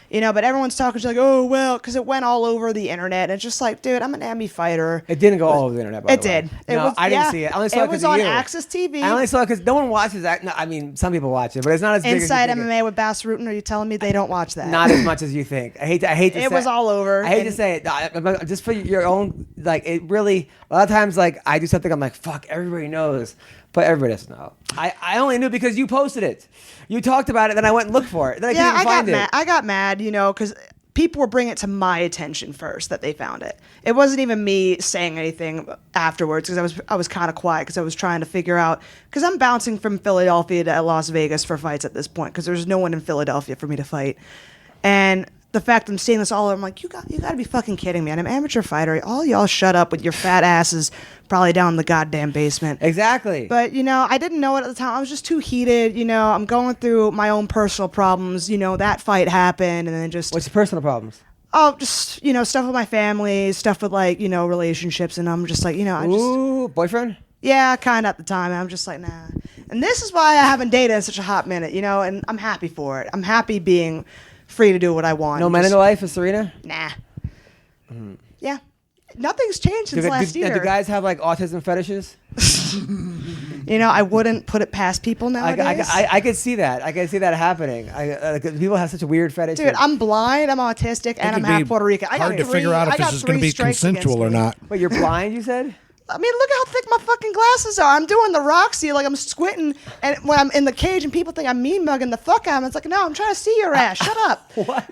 But everyone's talking, she's like, oh, well, because it went all over the internet. And it's just like, dude, I'm an Emmy fighter. It didn't go all over the internet, by the way. It did. I didn't see it. I only saw it was on Access TV. I only saw it because no one watches that. No, I mean, some people watch it, but it's not as big Inside as you think MMA with Bass Rutten, are you telling me they don't watch that? Not as much as you think. I hate to say it. Was all over. I hate to say it. Just for your own, like, it really, a lot of times, like, I do something, I'm like, fuck, everybody knows. But everybody doesn't know. I only knew because you posted it. You talked about it, then I went and looked for it. Then I got mad, because people were bringing it to my attention first that they found it. It wasn't even me saying anything afterwards, because I was kind of quiet because I was trying to figure out, because I'm bouncing from Philadelphia to Las Vegas for fights at this point because there's no one in Philadelphia for me to fight. And the fact I'm seeing this all over, I'm like, you got to be fucking kidding me. I'm an amateur fighter. All y'all shut up with your fat asses probably down in the goddamn basement. Exactly. But, I didn't know it at the time. I was just too heated. I'm going through my own personal problems. That fight happened, and then just... What's your personal problems? Oh, just, stuff with my family, stuff with, like, relationships, and I'm just like, Ooh, boyfriend? Yeah, kind of at the time. And I'm just like, nah. And this is why I haven't dated in such a hot minute, and I'm happy for it. I'm happy being free to do what I want. No men in the life of Serena? Nah. Yeah. Nothing's changed since last year. Do guys have, like, autism fetishes? I wouldn't put it past people nowadays. I could see that. I could see that happening. People have such a weird fetish. Dude, I'm blind, I'm autistic, and I'm half Puerto Rican. Hard to figure out if this is going to be consensual or not. Wait, you're blind, you said? I mean, look how thick my fucking glasses are. I'm doing the Roxy, like I'm squinting, and when I'm in the cage and people think I'm mean mugging the fuck out of them, it's like, no, I'm trying to see your ass. Shut up. What?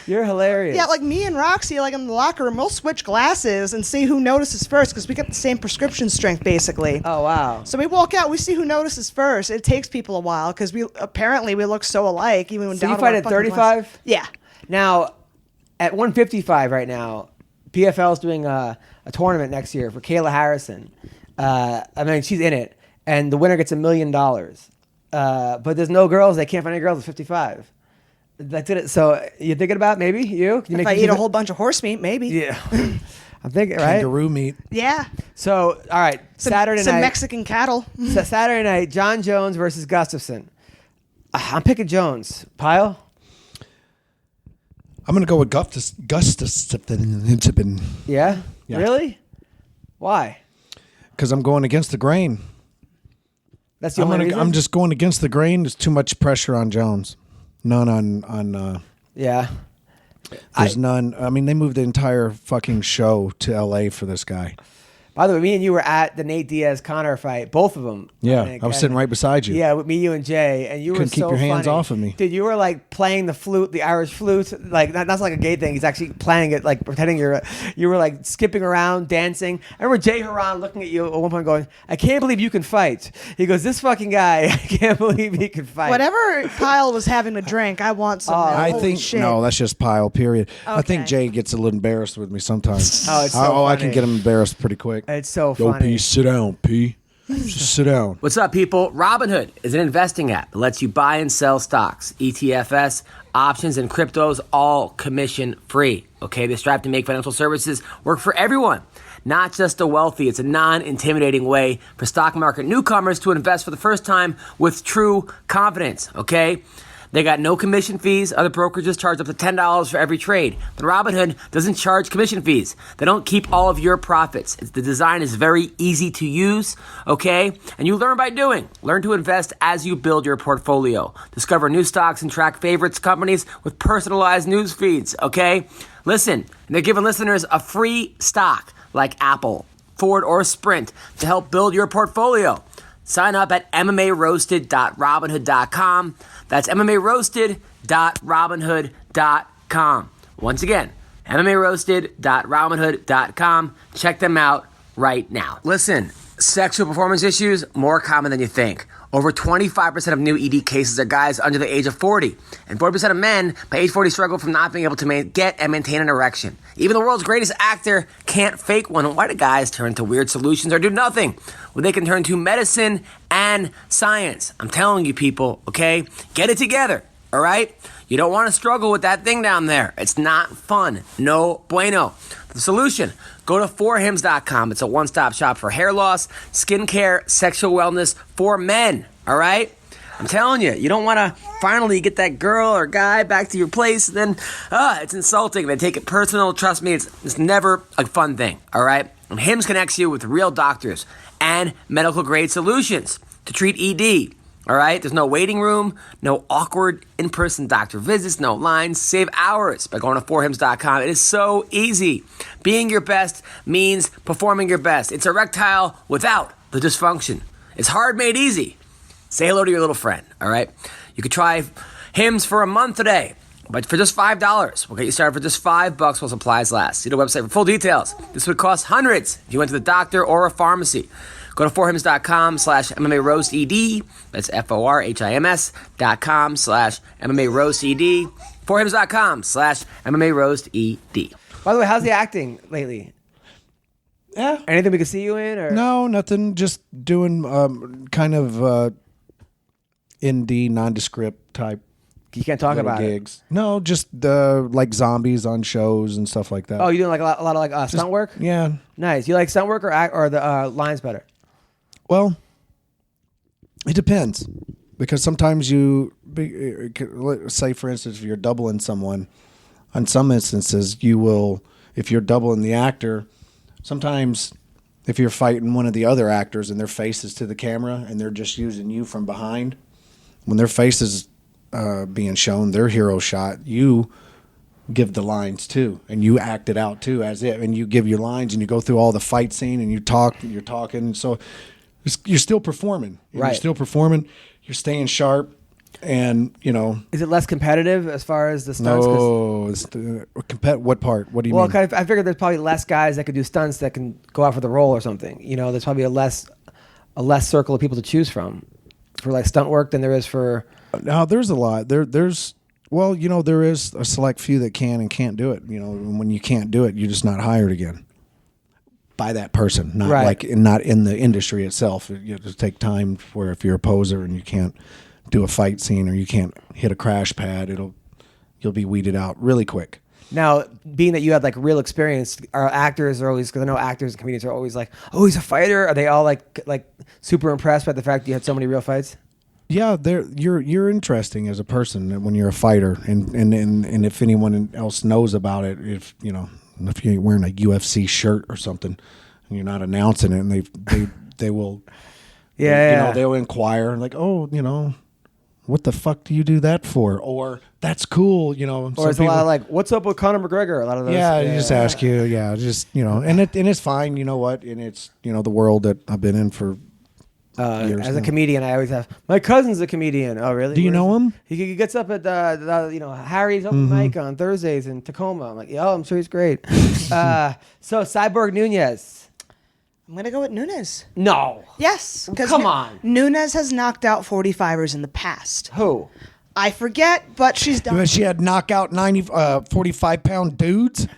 You're hilarious. Yeah, like me and Roxy, like in the locker room, we'll switch glasses and see who notices first because we got the same prescription strength, basically. Oh, wow. So we walk out, we see who notices first. It takes people a while because we look so alike, even when So you down to fight our at fucking 35? glasses. Yeah. Now, at 155 right now, PFL is doing a tournament next year for Kayla Harrison. I mean, she's in it, and the winner gets $1 million. But there's no girls. They can't find any girls at 55. That's it. So you thinking about maybe you? Can you If I eat a whole bunch of horse meat, maybe. Yeah. I'm thinking, right? Kangaroo meat. Yeah. So, all right, Saturday some night. Mexican cattle. Saturday night, John Jones versus Gustafson. I'm picking Jones. Pyle? I'm going to go with Gustafson. Yeah? Yeah. Really? Why? Because I'm going against the grain. That's the only reason? I'm just going against the grain. There's too much pressure on Jones. None on Yeah. there's none. I mean, they moved the entire fucking show to L.A. for this guy. By the way, me and you were at the Nate Diaz-Connor fight, both of them. Yeah, think. I was sitting right beside you. Yeah, with me, you, and Jay, and you Couldn't were keep so your hands funny. off of me. Dude, you were like playing the flute, the Irish flute. Like that's like a gay thing. He's actually playing it, like pretending you were like skipping around, dancing. I remember Jay Haran looking at you at one point, going, "I can't believe you can fight." He goes, "This fucking guy, I can't believe he can fight." Whatever Pyle was having to drink, I want some. now. I Holy think shit. no, that's just Pyle. Period. I think Okay. Jay gets a little embarrassed with me sometimes. Oh, it's so I funny. can get him embarrassed pretty quick. It's so Yo, funny. P, sit down, P. Just sit down. What's up, people? Robinhood is an investing app that lets you buy and sell stocks, ETFs, options, and cryptos, all commission-free. Okay, they strive to make financial services work for everyone, not just the wealthy. It's a non-intimidating way for stock market newcomers to invest for the first time with true confidence, okay? They got no commission fees. Other brokerages charge up to $10 for every trade. But Robinhood doesn't charge commission fees. They don't keep all of your profits. The design is very easy to use, okay? And you learn by doing. Learn to invest as you build your portfolio. Discover new stocks and track favorites companies with personalized news feeds, okay? Listen, they're giving listeners a free stock like Apple, Ford, or Sprint to help build your portfolio. Sign up at MMARoasted.robinhood.com. That's MMARoasted.robinhood.com. Once again, MMARoasted.robinhood.com. Check them out right now. Listen, sexual performance issues, more common than you think. Over 25% of new ED cases are guys under the age of 40. And 40% of men by age 40 struggle from not being able to get and maintain an erection. Even the world's greatest actor can't fake one. Why do guys turn to weird solutions or do nothing? Well, they can turn to medicine and science. I'm telling you, people, okay? Get it together, all right? You don't want to struggle with that thing down there. It's not fun. No bueno. The solution, go to forhims.com. It's a one-stop shop for hair loss, skincare, sexual wellness for men, all right? I'm telling you, you don't want to finally get that girl or guy back to your place, then it's insulting. They take it personal. Trust me, it's never a fun thing, all right? And Hims connects you with real doctors and medical-grade solutions to treat ED. All right, there's no waiting room, no awkward in-person doctor visits, no lines. Save hours by going to forhims.com. It is so easy. Being your best means performing your best. It's erectile without the dysfunction. It's hard made easy. Say hello to your little friend, all right? You could try Hims for a month today, but for just $5. We'll get you started for just $5 while supplies last. See the website for full details. This would cost hundreds if you went to the doctor or a pharmacy. Go to forhims.com/MMA-ROAST-ED. That's FORHIMS.com/MMA-ROAST-ED. Forhims.com/MMA-ROAST-ED. By the way, how's the acting lately? Yeah. Anything we can see you in? Or? No, nothing. Just doing kind of indie, nondescript type You can't talk little about it. gigs. No, just like zombies on shows and stuff like that. Oh, you doing like a lot of like stunt work? Yeah. Nice. You like stunt work or the lines better? Well, it depends, because sometimes say, for instance, if you're doubling someone, on some instances you will, if you're doubling the actor, sometimes if you're fighting one of the other actors and their face is to the camera and they're just using you from behind, when their face is being shown, their hero shot, you give the lines too, and you act it out too as it, and you give your lines, and you go through all the fight scene, and you're talking. So you're still performing. Right. You're still performing. You're staying sharp, and Is it less competitive as far as the stunts? No, what part? What do you mean? Well, I figured there's probably less guys that could do stunts that can go out for the role or something. There's probably a less circle of people to choose from for like stunt work than there is for. Now there's a lot. There is a select few that can and can't do it. And when you can't do it, you're just not hired again by that person. Not not in the industry itself. You have to take time where if you're a poser and you can't do a fight scene or you can't hit a crash pad, you'll be weeded out really quick. Now, being that you had like real experience, our actors are always, because I know actors and comedians are always like, oh, he's a fighter. Are they all like super impressed by the fact that you had so many real fights? Yeah, you're interesting as a person when you're a fighter, and if anyone else knows about it, if you ain't wearing a UFC shirt or something, and you're not announcing it, and they will, they'll inquire like, oh, what the fuck do you do that for? Or that's cool, Or it's a lot of like, what's up with Conor McGregor? A lot of those. Yeah, you just ask you, and it's fine, and it's the world that I've been in for. As a comedian, I always have my cousin's a comedian. Oh, really? Do you know him? He gets up at Harry's open mic on Thursdays in Tacoma. I'm like, I'm sure he's great. So Cyborg Nunez. I'm gonna go with Nunez. No. Yes. Come on. Nunez has knocked out 45ers in the past. Who? I forget, but she's done. She had knockout 45-pound dudes.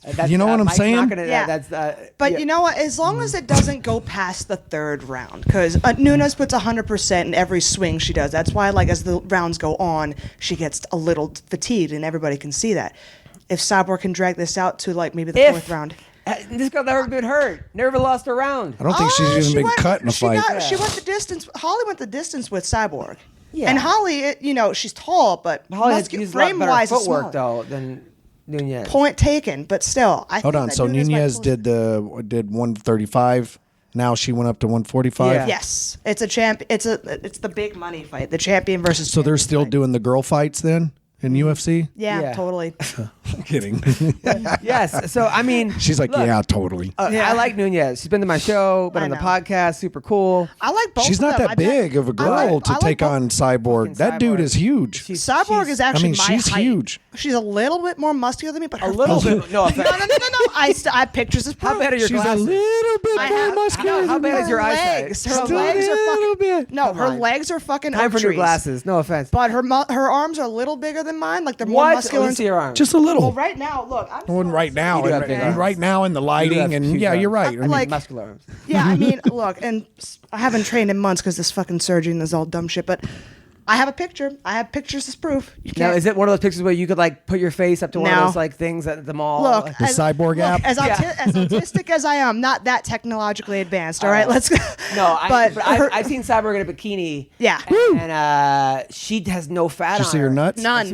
That's, you know what I'm Mike's saying? not gonna, Yeah. But you know what? As long as it doesn't go past the third round, because Nunez puts 100% in every swing she does. That's why, as the rounds go on, she gets a little fatigued, and everybody can see that. If Cyborg can drag this out to maybe the fourth round. This girl never been hurt. Never lost a round. I don't think she's even been cut in a fight. She went the distance. Holly went the distance with Cyborg. Yeah. And Holly, she's tall, but Holly has used frame-wise, footwork though than Nunez. Point taken, but still. Hold on. So Nunez did 135. Now she went up to 145. Yeah. Yes, it's a champ. It's the big money fight. The champion versus. So they're still doing the girl fights then in UFC? Yeah, totally. I'm kidding. Yes. So I mean, She's like, look, yeah, totally. I like Nunez. She's been to my show, been on the podcast. Super cool. I like both. She's of not them. that big of a girl to take on Cyborg. That dude is huge. Cyborg is actually my she's height. huge. She's a little bit more muscular than me, but A little bit. No offense. No. I have pictures of How bad are your She's glasses? a little bit more muscular. How bad is your eyesight? legs? Her Just a legs are little fucking. bit. No, her on. legs are fucking. Time oak for new trees. glasses. No offense. But her arms are a little bigger than mine. Like they're more What? muscular. Let me see your arms. Just a little. Well, right now, look. I'm Well, right now, You do have big and arms. right now in the lighting, and huge yeah, arms. you're right. I mean, like- muscular arms. Yeah, I mean, look, and I haven't trained in months because this fucking surgery and this all dumb shit. But I have a picture. I have pictures as proof. You Now, can't. is it one of those pictures where you could put your face up to one No. of those things at the mall? Look, The Cyborg app? As autistic as I am, not that technologically advanced. All right, let's go. No, but I've seen Cyborg in a bikini. Yeah. And she has no fat Did you on see her her. nuts? None.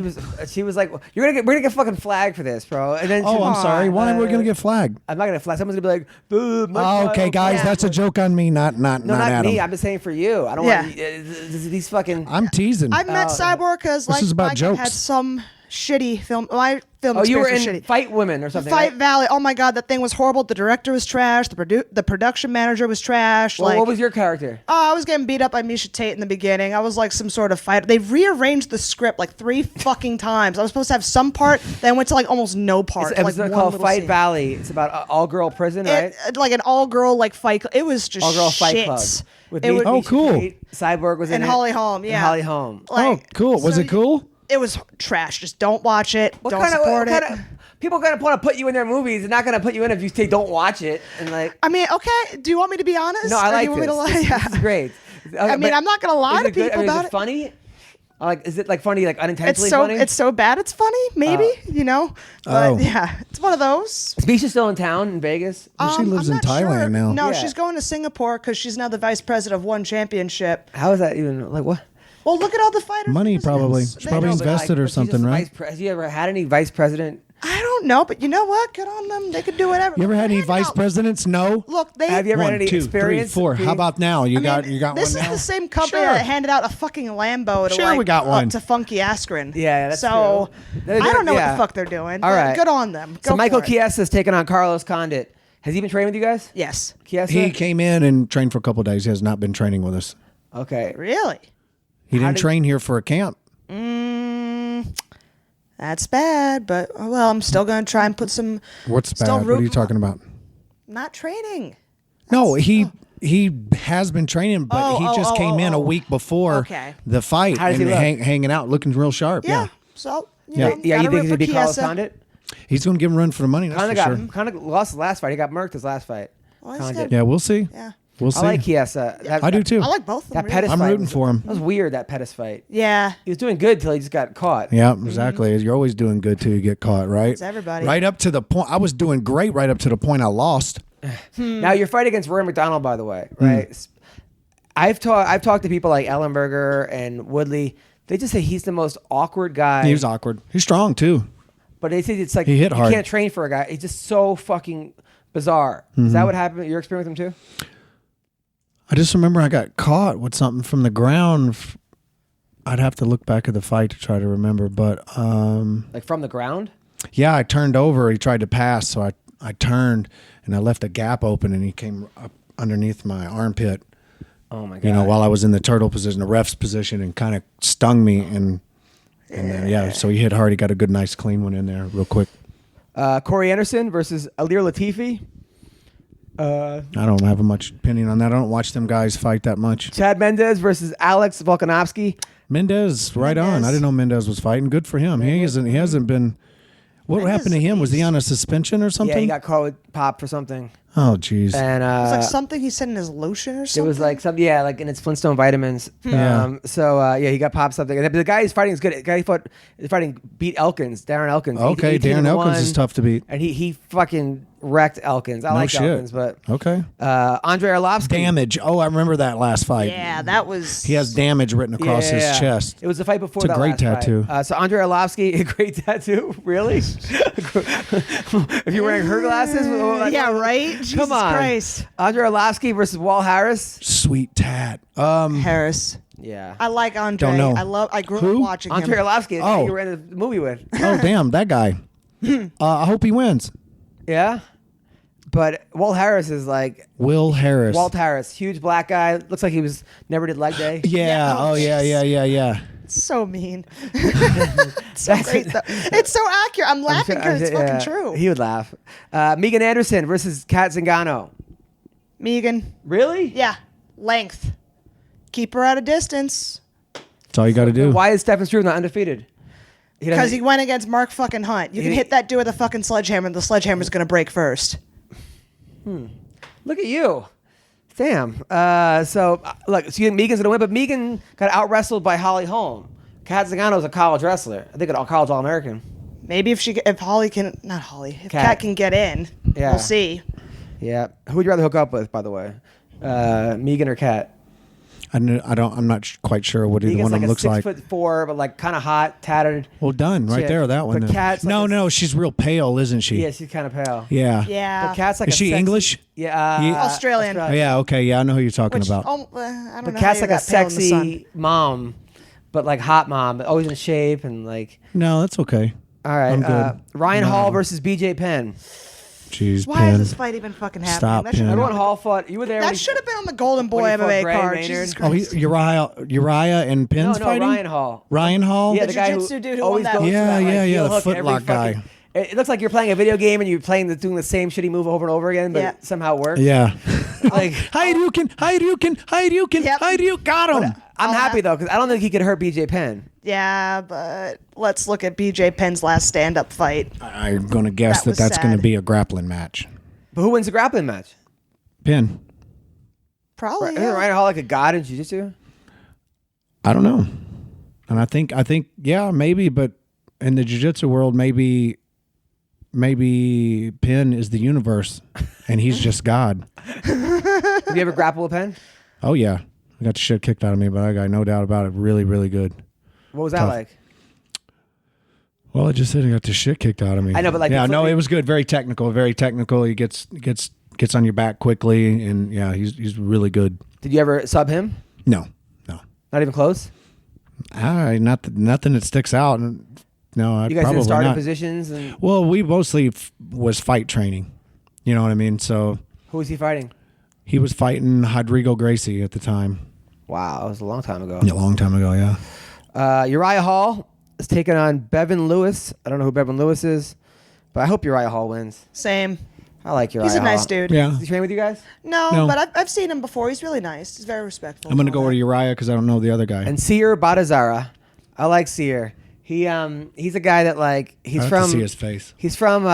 She was like, we're gonna get fucking flagged for this, bro. And then Oh, I'm sorry. Why are we gonna get flagged? I'm not gonna flag. Someone's gonna be like, boo. Oh, okay, guys, that's a joke on me, not No, not Adam. me. I'm just saying for you. I don't Yeah. want these fucking. I'm teasing. I met Cyborg because This is about Mike jokes. had some shitty film. My film Oh, you were in experience was shitty. Fight Women or something. Fight right? Valley. Oh my god, that thing was horrible. The director was trash. The production manager was trash. Well, what was your character? Oh, I was getting beat up by Misha Tate in the beginning. I was like some sort of fighter. They rearranged the script 3 fucking times. I was supposed to have some part, then went to almost no part. It's one called little Fight scene. Valley. It's about an all-girl prison, right? Like an all-girl fight. It was just All-girl fight shit. club. With It me, was- Oh, Misha cool. Tate, Cyborg was in And it. Holly Holm, And yeah. Holly Holm. Oh, cool. Was so it cool? It was trash. Just don't watch it. Don't support it. People gonna want to put you in their movies. They're not gonna put you in if you say don't watch it. And I mean, okay. Do you want me to be honest? no, I Or like do you want me this. to lie? This Yeah. is great. I mean, I'm not gonna lie to people Is about it it. funny? Is it funny, unintentionally It's so funny? it's so bad it's funny, maybe, But Oh. yeah, it's one of those. Is Misha still in town in Vegas? She lives I'm in not Thailand sure. now. No, Yeah. she's going to Singapore because she's now the vice president of one championship. How is that even what? Well, look at all the fighters. Money, and probably. presidents. It's probably They- invested or but she's something, just right? Has you ever had any vice president? I don't don't know, but you know what? Good on them. They could do whatever. You ever had any Handing vice out- presidents? No. Look, they. Have you ever had 1, any 2, 3, experience? 4. How about now? You got this one is now? the same company Sure. that handed out a fucking Lambo to Sure, we got one. to Funky Askren. Yeah, that's so true. I don't know what Yeah. the fuck they're doing. All but right. Good on them. So Go Michael for it. Chiesa's taking on Carlos Condit. Has he been training with you guys? Yes. Chiesa? He came in and trained for a couple of days. He has not been training with us. Okay. Really? He didn't train here for a camp. That's bad, but well, I'm still going to try and put some. What's Still bad? What are you rooting- talking about? Not training. No, he has been training, but he just came in a week before Okay. the fight How does he and look? hanging out, looking real sharp. Yeah. Yeah, So Yeah. know, Yeah, you gotta think root he's for gonna be Carlos Chiesa. Condit? he's going to give him a run for the money. That's Condit for got sure. Condit lost his last fight. He got murked his last fight. Well, he's Condit. good. Yeah, we'll see. Yeah. We'll see. I like Chiesa. That- I do too. I like both of them. That really. Pettis I'm fight rooting was- for him. That was weird. That Pettis fight. Yeah. He was doing good till he just got caught. Yeah, exactly. You're always doing good till you get caught, right? It's everybody. Right up to the point. I was doing great right up to the point I lost. Now your fight against Rory McDonald, by the way, Hmm. right? I've talked to people like Ellenberger and Woodley. They just say he's the most awkward guy. He was awkward. He's strong too. But they say it's like He hit you hard. can't train for a guy. He's just so fucking bizarre. Is Mm-hmm. that what happened? Your experience with him too? I just remember I got caught with something from the ground. I'd have to look back at the fight to try to remember, but Like from the ground? yeah, I turned over. He tried to pass, so I turned and I left a gap open, and he came up underneath my armpit. Oh my god! You know, while I was in the turtle position, the ref's position, and kind of stung me, and then yeah, so he hit hard. He got a good, nice, clean one in there, real quick. Corey Anderson versus Alir Latifi. I don't have much opinion on that. I don't watch them guys fight that much. Chad Mendez versus Alex Volkanovski. Mendez, right on. I didn't know Mendez was fighting. Good for him. He hasn't been. What Mendez happened to him? Was he on a suspension or something? Yeah, he got caught with pop for something. Oh, jeez. And It was like something he said in his lotion or it something. was like something, yeah, like in its Flintstone vitamins. Yeah. So yeah, he got popped something. And the guy he's fighting is good. The guy is fighting beat Elkins, Darren Elkins. Okay, Darren Elkins is tough to beat. And he fucking wrecked Elkins. I like shit. Elkins, but Okay. Andre Arlovsky. Damage. Oh, I remember that last fight. Yeah, that was. He has damage written across his Yeah. chest. It was the fight before It's a that great last tattoo. Fight. So Andre Arlovsky, a great tattoo, really? If you're wearing her glasses, Yeah, right? Jesus Come on, Christ. Andre Arlovsky versus Walt Harris. Sweet tat. Harris. Yeah, I like Andre. Don't know. I grew Who? up watching Andre him. Arlovsky. Oh. You were in the movie with. Oh, damn, that guy. I hope he wins. Yeah, but Walt Harris is like Will Harris. Walt Harris, huge black guy. Looks like he was never did leg day. Yeah. Yeah, Oh, oh, yeah. So mean. It's so great, though. It's so accurate. I'm laughing because it's fucking true. He would laugh. Megan Anderson versus Kat Zingano. Megan. Really? Yeah. Length. Keep her at a distance. That's all you got to do. Why is Stephen Struve not undefeated? Because he went against Mark fucking Hunt. You can hit that dude with a fucking sledgehammer, and the sledgehammer's going to break first. Look at you. Damn. Look, so Megan's gonna win, but Megan got out wrestled by Holly Holm. Kat Zingano's a college wrestler. I think a college All-American. Maybe if Holly can, not Holly, if Kat. Kat can get in, Yeah. we'll see. Yeah. Who would you rather hook up with, by the way? Megan or Kat? I'm not quite sure what either Megan's one of like them a looks like. 6'4", but like kind of hot, tattered. Well, done right chick. there. That one. But then. Kat's like no, she's real pale, isn't she? Yeah, she's kind of pale. Yeah. Yeah. But Kat's like Is a she sexy- English? Yeah. Yeah. Australian. Oh, yeah. Okay. Yeah, I know who you're talking Which, about. I don't But know. Kat's how like you a got pale in the sun. sexy mom, but like hot mom, always in shape and like. No, that's okay. All right. I'm good. Ryan Hall versus BJ Penn. Jeez, Why is Penn. this fight even fucking happening? Stop, That should Penn. have Everyone been, Hall fought. You were there. when that he- should have been on the Golden Boy when he fought MMA Gray card. Maynard. Jesus Oh, Christ. Uriah and Penn's no, fighting? Ryan Hall. Ryan Hall? Yeah, The the guy who jiu-jitsu dude who always won that. goes Yeah, for that, like, yeah, heel the hook every footlock guy. fucking- It looks like you're playing a video game and you're doing the same shitty move over and over again, but Yeah. it somehow works. Yeah. Like Hadouken. Yep. Got him. I'm happy though because I don't think he could hurt BJ Penn. Yeah, but let's look at BJ Penn's last stand-up fight. I'm going to guess That was that's going to sad. be a grappling match. But who wins the grappling match? Penn. Probably. Isn't Yeah. Ryan Hall like a god in jiu-jitsu? I don't know. And I think yeah, maybe, but in the jiu-jitsu world, maybe Penn is the universe and he's just God. Have you ever grappled with Penn? Oh yeah. I got the shit kicked out of me, but I got no doubt about it. Really, really good. What was that Tough. like? Well, I just said he got the shit kicked out of me. I know, but like yeah, no, flipping- it was good. Very technical. Very technical. He gets on your back quickly, and yeah, he's really good. Did you ever sub him? No. Not even close. Nothing that sticks out. No, I You guys probably didn't start in not. positions, and Well, we mostly was fight training. You know what I mean? So who was he fighting? he was fighting Rodrigo Gracie at the time. Wow, that was a long time ago. A long time ago, yeah. Uriah Hall is taking on Bevan Lewis. I don't know who Bevan Lewis is, but I hope Uriah Hall wins. Same. I like Uriah He's a Hall. nice dude. Yeah. Does he train with you guys? No, but I've seen him before. He's really nice. He's very respectful. I'm going to go over to Uriah because I don't know the other guy. And Seer Badazara. I like Seer. He's a guy that like he's I have from to see his face. He's from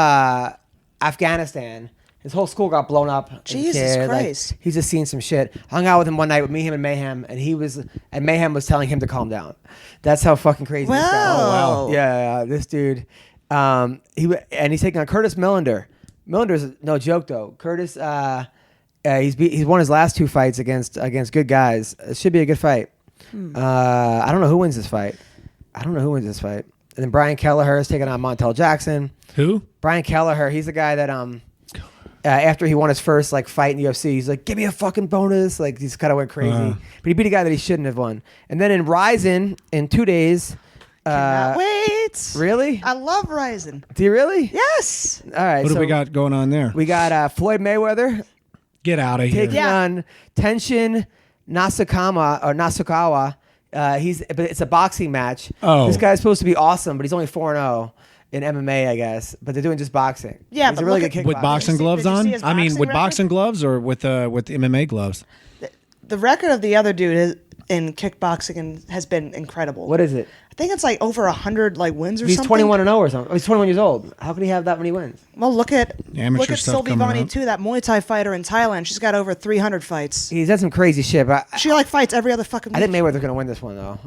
Afghanistan. His whole school got blown up. as a Jesus kid. Christ. Like, he's just seen some shit. Hung out with him one night with me, him, and Mayhem, and Mayhem was telling him to calm down. That's how fucking crazy this guy is. Wow. Yeah, this dude. He's taking on Curtis Millender. Millender's no joke though. Curtis, he's won his last 2 fights against good guys. It should be a good fight. I don't know who wins this fight. And then Brian Kelleher is taking on Montel Jackson. Who? Brian Kelleher, he's the guy that after he won his first like fight in the UFC, he's like, give me a fucking bonus. Like he's kind of went crazy. But he beat a guy that he shouldn't have won. And then in Ryzen in 2 days. Cannot wait. Really? I love Ryzen. Do you really? Yes. All right. What do we got going on there? We got Floyd Mayweather Get out of here. taking on Tenshin Nasukawa. But it's a boxing match. Oh. This guy's supposed to be awesome, but he's only 4-0 in MMA, I guess. But they're doing just boxing. Yeah, he's but a really look good at- kickboxer. With boxing gloves Did you see on? his I mean, boxing with record? boxing gloves or with MMA gloves? The record of the other dude in kickboxing has been incredible. What is it? I think it's like over 100 like wins or He's something. 21-0 or something. He's 21 years old. How can he have that many wins? Well, look at Amateur stuff Sylvie coming Vani up. too, that Muay Thai fighter in Thailand. She's got over 300 fights. He's had some crazy shit, but She like fights every other fucking I week. think Mayweather's going to win this one, though.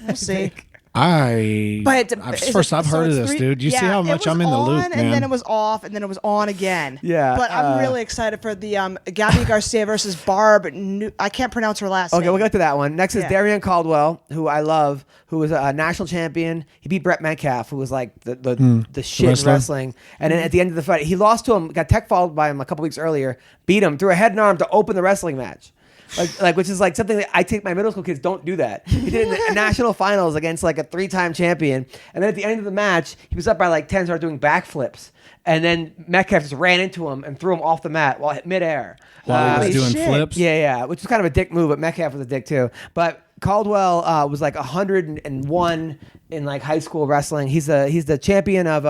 We'll see. I've heard of this, dude. You see how much I'm in the loop, man. And then it was off, and then it was on again. Yeah, But I'm really excited for the Gabby Garcia versus Barb. I can't pronounce her last name. Okay, we'll get to that one. Next is Yeah. Darian Caldwell, who I love, who was a national champion. He beat Brett Metcalf, who was like the shit in wrestler? wrestling. And then at the end of the fight, he lost to him, got tech fouled by him a couple weeks earlier, beat him, threw a head and arm to open the wrestling match. Like which is like something that I take my middle school kids don't do that. He did it in the national finals against like a 3-time champion, and then at the end of the match, he was up by like 10, started doing backflips, and then Metcalf just ran into him and threw him off the mat while midair. While he was Holy doing shit. flips? Yeah, which was kind of a dick move, but Metcalf was a dick too. But Caldwell was like 101 in like high school wrestling. He's the champion of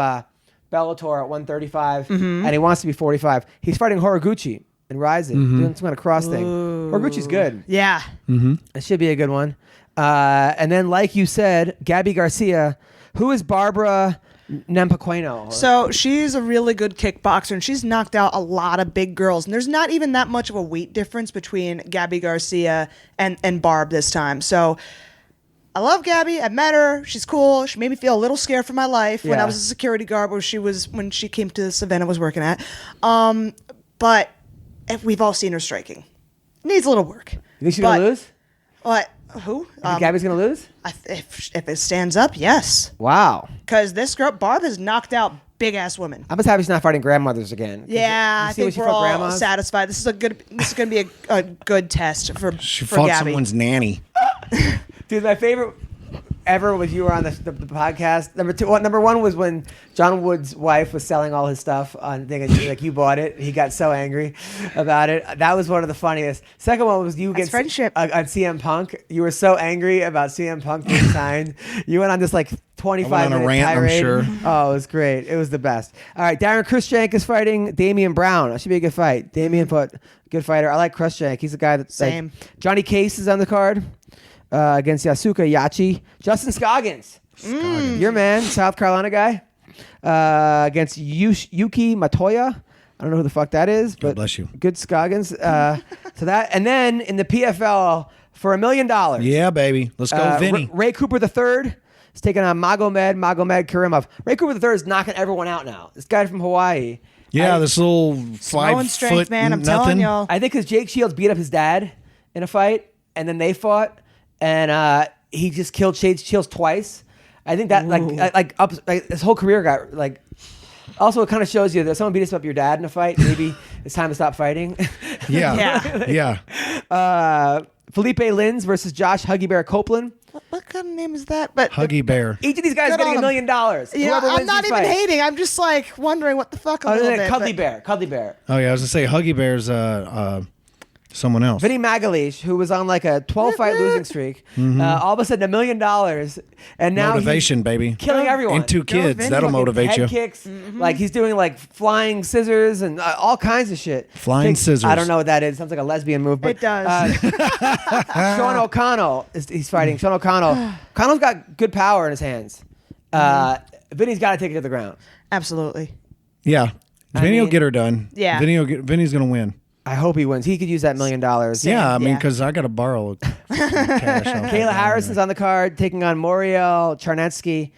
Bellator at 135, and he wants to be 45. He's fighting Horiguchi in Ryzen, doing some kind of cross thing. Horiguchi's good. Yeah. It should be a good one. And then, like you said, Gabby Garcia. Who is Barbara Nempaqueno? So she's a really good kickboxer, and she's knocked out a lot of big girls. And there's not even that much of a weight difference between Gabby Garcia and Barb this time. So I love Gabby. I met her. She's cool. She made me feel a little scared for my life when Yeah. I was a security guard when she came to this event I was working at. But we've all seen her striking. Needs a little work. You think she's gonna lose? What? Who? You think Gabby's gonna lose? If it stands up, yes. Wow. Because this girl, Barb, has knocked out big ass women. I'm just happy she's not fighting grandmothers again. Yeah, You I see when think she we're fought all grandmas? satisfied. This is going to be a good test for She for fought Gabby. someone's nanny. Dude, my favorite ever was you were on the podcast. Number one was when John Wood's wife was selling all his stuff on like you bought it. He got so angry about it. That was one of the funniest. Second one was you That's friendship. on CM Punk. You were so angry about CM Punk being signed. You went on this like 25-minute rant, I'm tirade. sure. Oh, it was great. It was the best. All right, Darren Krusjank is fighting Damian Brown. That should be a good fight. Damian put good fighter. I like Krusjank. He's a guy that's Same. Like, Johnny Case is on the card. Against Yasuka Yachi. Justin Scoggins. Your man, South Carolina guy. Against Yuki Matoya. I don't know who the fuck that is, but bless you. Good Scoggins. So that, and then in the PFL for $1 million. Yeah, baby. Let's go, Vinny. Ray Cooper III is taking on Magomed Karimov. Ray Cooper III is knocking everyone out now. This guy from Hawaii. Yeah, this little Throwing 5 strength, foot man. I'm nothing. telling y'all. I think because Jake Shields beat up his dad in a fight, and then they fought, and he just killed Shields twice. I think that his whole career got like. Also, it kind of shows you that someone beat up your dad in a fight. Maybe it's time to stop fighting. Yeah. Felipe Lins versus Josh Huggy Bear Copeland. What kind of name is that? But Huggy Bear. Each of these guys Good getting on $1 million. yeah, Whoever I'm wins not these even fights. hating. I'm just like wondering what the fuck a little bit. Cuddly but- Bear. Oh yeah, I was gonna say Huggy Bear's someone else. Vinny Magalish, who was on like a 12-fight losing streak, all of a sudden $1 million, and now Motivation, he's baby. killing everyone. And 2 kids, Vinny. that'll Fucking motivate head you. Kicks, like he's doing like flying scissors and all kinds of shit. Flying scissors. I don't know what that is. Sounds like a lesbian move. But, It does. Sean O'Connell he's fighting. Sean O'Connell. O'Connell's got good power in his hands. Vinny's got to take it to the ground. Absolutely. Yeah, Vinny will get her done. Yeah. Vinny's gonna win. I hope he wins. He could use that $1 million. Yeah, I mean, Yeah. because I gotta borrow some cash. off Kayla that. Harrison's on the card taking on Moriel Charnetsky.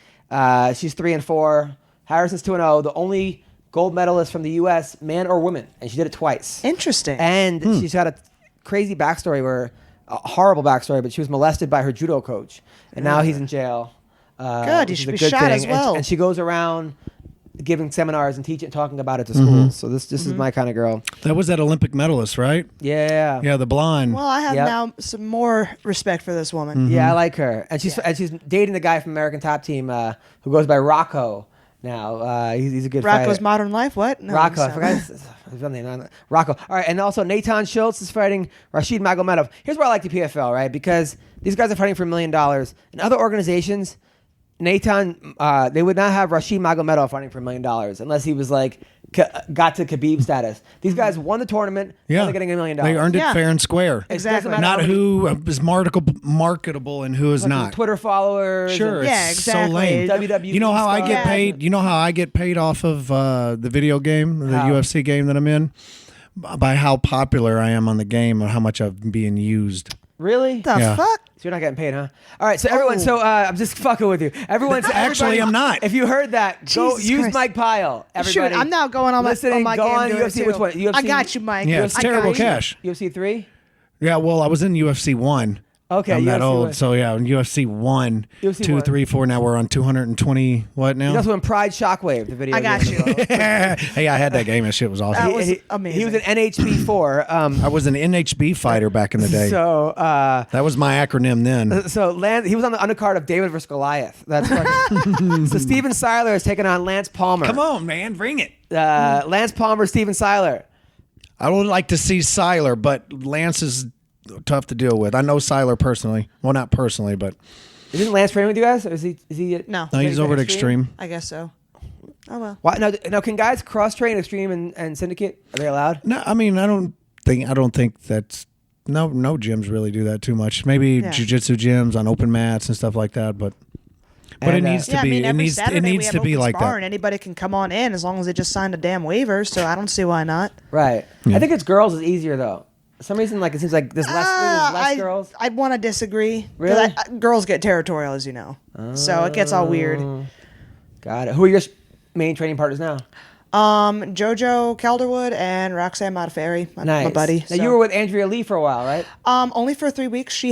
She's 3-4. Harrison's 2-0. The only gold medalist from the U.S., man or woman, and she did it twice. Interesting. And she's got a crazy backstory, a horrible backstory, but she was molested by her judo coach, and now he's in jail. Good, he which is should a be good shot thing. as well. And she goes around giving seminars and talking about it to schools. So this is my kind of girl. That was that Olympic medalist, right? Yeah. Yeah, the blonde. Well, I have Yep. now some more respect for this woman. Yeah, I like her, and she's dating the guy from American Top Team who goes by Rocco now. He's a good Rocco's fighter. Modern Life. What? No, Rocco, I so- forgot his real name. Rocco. All right, and also Natan Schultz is fighting Rashid Magomedov. Here's why I like the PFL, right? Because these guys are fighting for $1 million. In other organizations, Natan, they would not have Rashid Magomedov fighting for $1 million unless he was like got to Khabib status. These guys won the tournament. Yeah, they're getting $1 million. They earned it Yeah. fair and square. It doesn't Exactly. matter Not how many who is marketable and who is fucking not. Twitter followers. Sure, and- Yeah, it's exactly. so lame. WWE You know how I get stars. paid? You know how I get paid off of the video game, the How? UFC game that I'm in? By how popular I am on the game and how much I'm being used. Really? The Yeah. fuck? So you're not getting paid, huh? All right, so everyone, I'm just fucking with you. Everyone, Actually, I'm not. If you heard that, go Jesus use Christ. Mike Pyle. Everybody, Shoot, I'm now going on my, listening. on my go game on doing it UFC. too. Which one? UFC, I got you, Mike. Yeah, it's I terrible got you. cash. UFC 3. Yeah, well, I was in UFC 1. Okay, I'm that UFC old. 1. So, yeah, in UFC 1, UFC 2, 1. 3, 4. Now we're on 220. What now? He's also in Pride Shockwave, the video. I got game. you. Hey, I had that game. That shit was awesome. That was He amazing. was in NHB 4. I was an NHB fighter back in the day. So That was my acronym then. Lance, he was on the undercard of David versus Goliath. That's fucking, so Steven Seiler is taking on Lance Palmer. Come on, man. Bring it. Lance Palmer, Steven Seiler. I would like to see Seiler, but Lance is tough to deal with. I know Seiler personally. Well, not personally, but Isn't Lance training with you guys? Or is he? No. no, he's over at Extreme. I guess so. Oh, well. Why, now, can guys cross train Extreme and Syndicate? Are they allowed? No, I mean, I don't think that's no gyms really do that too much. Maybe Yeah. jiu-jitsu gyms on open mats and stuff like that, but And, it needs to Yeah, I be mean, it every needs Saturday we to have be open like sparring. that. Anybody can come on in as long as they just signed a damn waiver. So I don't see why not. Right. I think it's girls is easier though. For some reason, like it seems like there's less girls. I'd want to disagree. 'Cause Really? Girls get territorial, as you know. So it gets all weird. Got it. Who are your main training partners now? Jojo Calderwood and Roxanne Modafferi, my buddy. Now So- you were with Andrea Lee for a while, right? only for 3 weeks.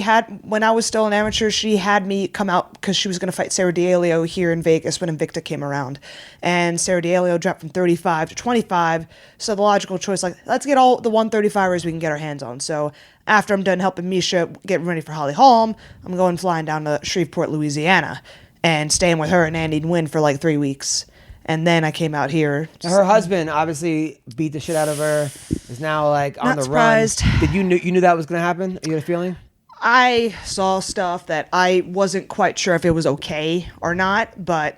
When I was still an amateur, she had me come out because she was going to fight Sarah D'Aleo here in Vegas when Invicta came around. And Sarah D'Aleo dropped from 35 to 25. So the logical choice, like, let's get all the 135ers we can get our hands on. So after I'm done helping Misha get ready for Holly Holm, I'm going flying down to Shreveport, Louisiana, and staying with her and Andy Nguyen for like 3 weeks. And then I came out here. Her husband obviously beat the shit out of her. Is now like on Not the surprised. run. Did you knew that was going to happen? You had a feeling? I saw stuff that I wasn't quite sure if it was okay or not, but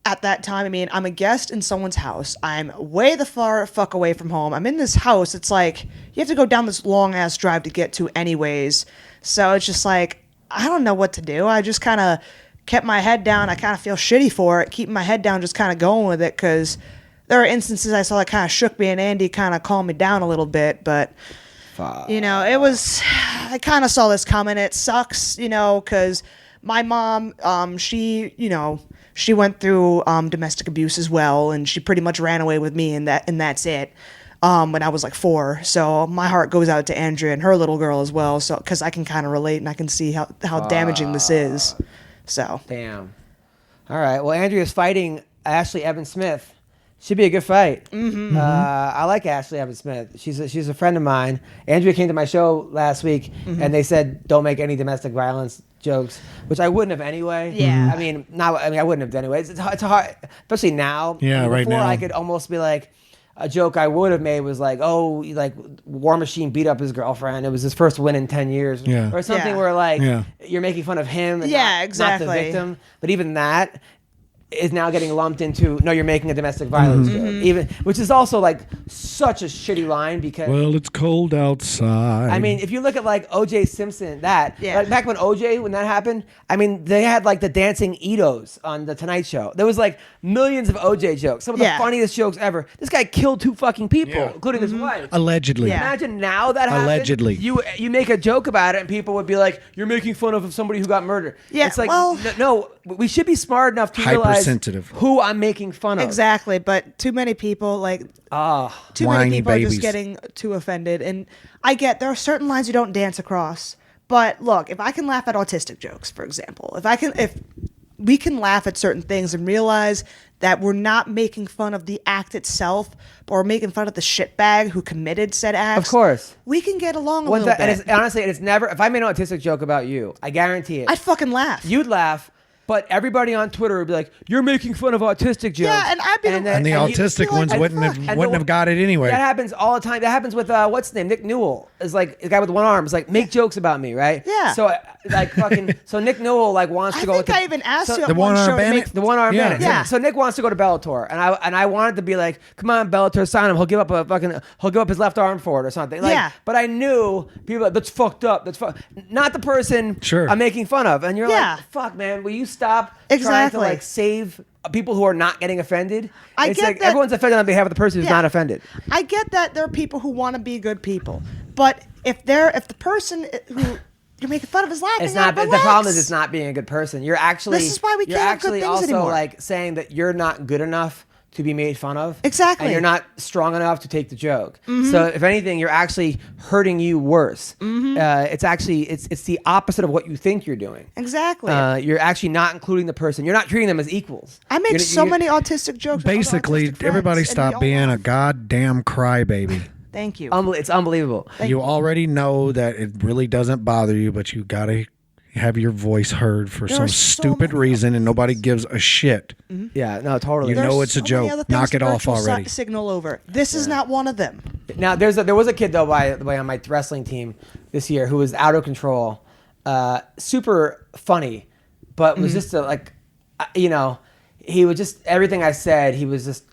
at that time, I mean, I'm a guest in someone's house. I'm way the fuck away from home. I'm in this house. It's like you have to go down this long ass drive to get to anyways. So it's just like, I don't know what to do. I just kind of kept my head down. I kind of feel shitty for it, keeping my head down, just kind of going with it, because there are instances I saw that kind of shook me, and Andy kind of calmed me down a little bit, but you know, I kind of saw this coming. It sucks, you know, because my mom, she went through domestic abuse as well, and she pretty much ran away with me, and that's it. When I was like 4, so my heart goes out to Andrea and her little girl as well. So because I can kind of relate and I can see how damaging this is. So Damn. All right. Well, Andrea's fighting Ashley Evans Smith. Should be a good fight. I like Ashley Evans Smith. She's a friend of mine. Andrea came to my show last week, and they said don't make any domestic violence jokes, which I wouldn't have anyway. Yeah. I mean, I wouldn't have anyway. It's hard, especially now. Yeah, right Before now. I could almost be like, a joke I would have made was like, oh, like War Machine beat up his girlfriend. It was his first win in 10 years. Yeah. Or something Yeah. exactly. Where like Yeah. you're making fun of him and Yeah, not exactly. the victim. But even that is now getting lumped into, no, you're making a domestic violence joke. Even, which is also like such a shitty line because Well, it's cold outside. I mean, if you look at like O.J. Simpson, Yeah. like back when when that happened, I mean, they had like the dancing Edos on the Tonight Show. There was like millions of O.J. jokes, some of the Yeah. funniest jokes ever. This guy killed 2 fucking people, Yeah. including his wife. allegedly. Yeah. Imagine now that happened. Allegedly. You make a joke about it, and people would be like, "You're making fun of somebody who got murdered." Yeah, it's like well- no, we should be smart enough to realize Hypersensitive. who I'm making fun of. Exactly, but too many people too Whiny many people are babies. just getting too offended, and I get there are certain lines you don't dance across. But look, if I can laugh at autistic jokes, for example, if we can laugh at certain things and realize that we're not making fun of the act itself, but we're making fun of the shitbag who committed said acts. Of course. we can get along a When little and bit. it's, honestly, it's never. If I made an autistic joke about you, I guarantee it. I'd fucking laugh. You'd laugh, but everybody on Twitter would be like, "You're making fun of autistic jokes." Yeah, and I'd be the- And the you- autistic feel like ones I'd wouldn't fuck. have And wouldn't the- have got it anyway. That happens all the time. That happens with what's his name? Nick Newell is like the guy with one arm. Is like make jokes about me, right? Yeah. So like fucking. So Nick Newell like wants to I go. think with I even asked you the at one one-arm show to bandit? make the one arm Yeah. bandit. Yeah. So Nick wants to go to Bellator, and I wanted to be like, come on, Bellator, sign him. He'll give up his left arm for it or something. Like, Yeah. But I knew people were like, that's fucked up. Not the person Sure. I'm making fun of. And you're Yeah. like, fuck, man, will you stop trying Exactly. to like save people who are not getting offended? I It's get like that- everyone's offended on behalf of the person who's Yeah. not offended. I get that there are people who want to be good people, but if the person who you're making fun of is laughing, It's not. at, The problem is relax. it's not being a good person. You're actually. This is why we you're can't have good actually things also anymore. like saying that you're not good enough to be made fun of. Exactly. And you're not strong enough to take the joke. So if anything, you're actually hurting you worse. It's actually it's the opposite of what you think you're doing. Exactly. You're actually not including the person. You're not treating them as equals. I make You're- so you're- many autistic jokes. with other Basically, autistic friends, everybody and we stop all being a laugh. goddamn crybaby. Thank you. It's unbelievable. You already know that it really doesn't bother you, but you gotta have your voice heard for There some are so stupid many- reason, and nobody gives a shit. Yeah. No. Totally. You There's know it's a so many joke. other things Knock to it off virtual already. Signal over. This is not one of them. Now there was a kid though, by the way, on my wrestling team this year who was out of control, super funny, but was just he would just everything I said he was just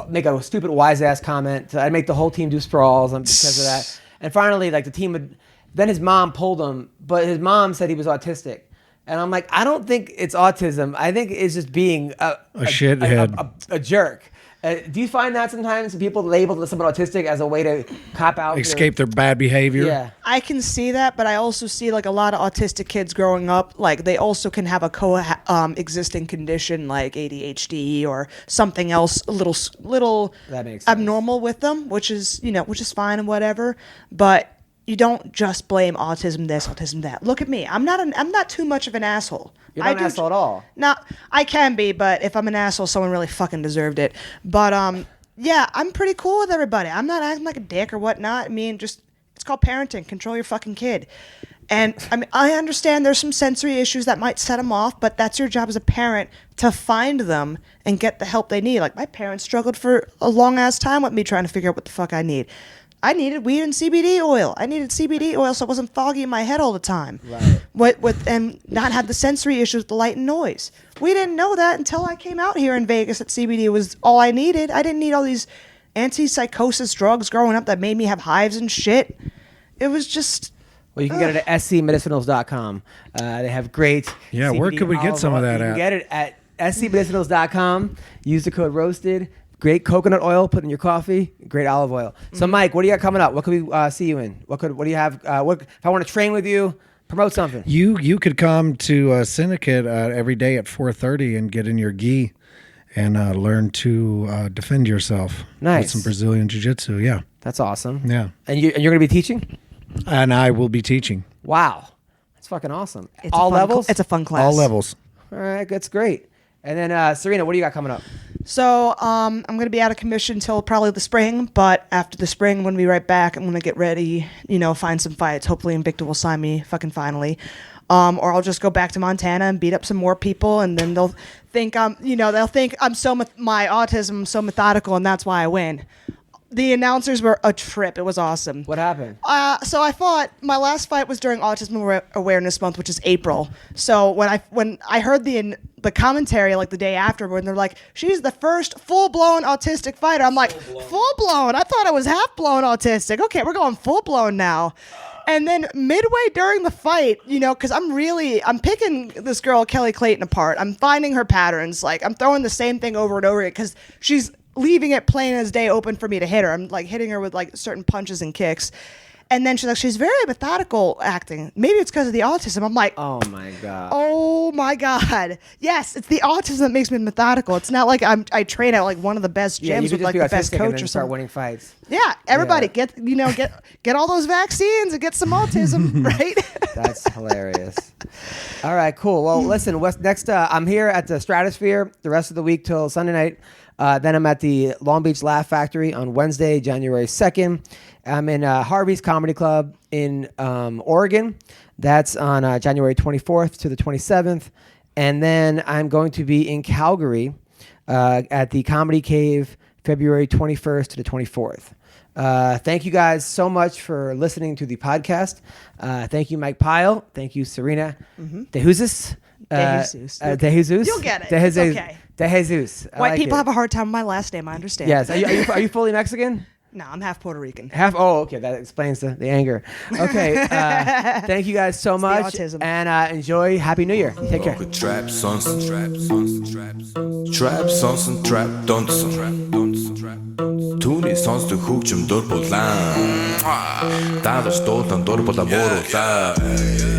make a stupid wise ass comment. I'd make the whole team do sprawls because of that. And finally, like the team would. Then his mom pulled him, but his mom said he was autistic. And I'm like, I don't think it's autism. I think it's just being a shithead. a jerk. Do you find that sometimes people label someone autistic as a way to cop out? Escape their bad behavior. Yeah. I can see that, but I also see like a lot of autistic kids growing up, like they also can have a existing condition like ADHD or something else a little That makes sense. abnormal with them, which is fine and whatever. But you don't just blame autism this, autism that. Look at me. I'm not too much of an asshole. You're not an asshole at all. No, I can be, but if I'm an asshole, someone really fucking deserved it. But yeah, I'm pretty cool with everybody. I'm not acting like a dick or whatnot. I mean, just it's called parenting. Control your fucking kid. And I mean, I understand there's some sensory issues that might set them off, but that's your job as a parent to find them and get the help they need. Like my parents struggled for a long ass time with me trying to figure out what the fuck I need. I needed weed and CBD oil. I needed CBD oil so it wasn't foggy in my head all the time. Right. And not have the sensory issues with the light and noise. We didn't know that until I came out here in Vegas that CBD was all I needed. I didn't need all these anti-psychosis drugs growing up that made me have hives and shit. It was just... Well, you can get it at scmedicinals.com. They have great. Yeah, where CBD could we get olive some of oil. that You can at? get it at scmedicinals.com. Use the code ROASTED. Great coconut oil, put in your coffee. Great olive oil. So, Mike, what do you got coming up? What could we see you in? What do you have? What if I want to train with you? Promote something. You could come to Syndicate every day at 4:30 and get in your gi and learn to defend yourself. Nice. With some Brazilian jiu-jitsu. Yeah. That's awesome. Yeah. And you're going to be teaching? And I will be teaching. Wow. That's fucking awesome. It's All a fun levels? It's a fun class. All levels. All right, that's great. And then Serena, what do you got coming up? So I'm going to be out of commission until probably the spring, but after the spring, I'm going to be right back. I'm going to get ready, find some fights. Hopefully Invicta will sign me fucking finally. Or I'll just go back to Montana and beat up some more people, and then they'll think my autism, I'm so methodical, and that's why I win. The announcers were a trip. It was awesome. What happened? So I fought. My last fight was during Autism Awareness Month, which is April. So when I heard the commentary like the day after, when they're like, "She's the first full-blown autistic fighter," I'm like, "Full-blown? I thought I was half-blown autistic. Okay, we're going full-blown now." And then midway during the fight, because I'm picking this girl Kelly Clayton apart. I'm finding her patterns. Like I'm throwing the same thing over and over again because she's leaving it plain as day open for me to hit her. I'm like hitting her with like certain punches and kicks. And then she's very methodical acting. Maybe it's because of the autism. I'm like, oh my God. Yes, it's the autism that makes me methodical. It's not like I train at like one of the best gyms you with like the best coach and or start something. winning fights. Yeah, everybody get all those vaccines and get some autism, right? That's hilarious. All right, cool. Well, listen, next I'm here at the Stratosphere the rest of the week till Sunday night. Then I'm at the Long Beach Laugh Factory on Wednesday, January 2nd. I'm in Harvey's Comedy Club in Oregon. That's on January 24th to the 27th. And then I'm going to be in Calgary at the Comedy Cave February 21st to the 24th. Thank you guys so much for listening to the podcast. Thank you, Mike Pyle. Thank you, Serena DeJesus. DeJesus. You'll get it. It's okay. DeJesus. White people have a hard time with my last name. I understand. Yes. Are you fully Mexican? No, I'm half Puerto Rican. Okay. That explains the anger. Okay. Thank you guys so much. The autism. And enjoy. Happy New Year. Take care. Trap sons and trap dancer. Түүний сонсдог хөгжим дур булаан. Та нар стуулан дур булаа мууруулаа.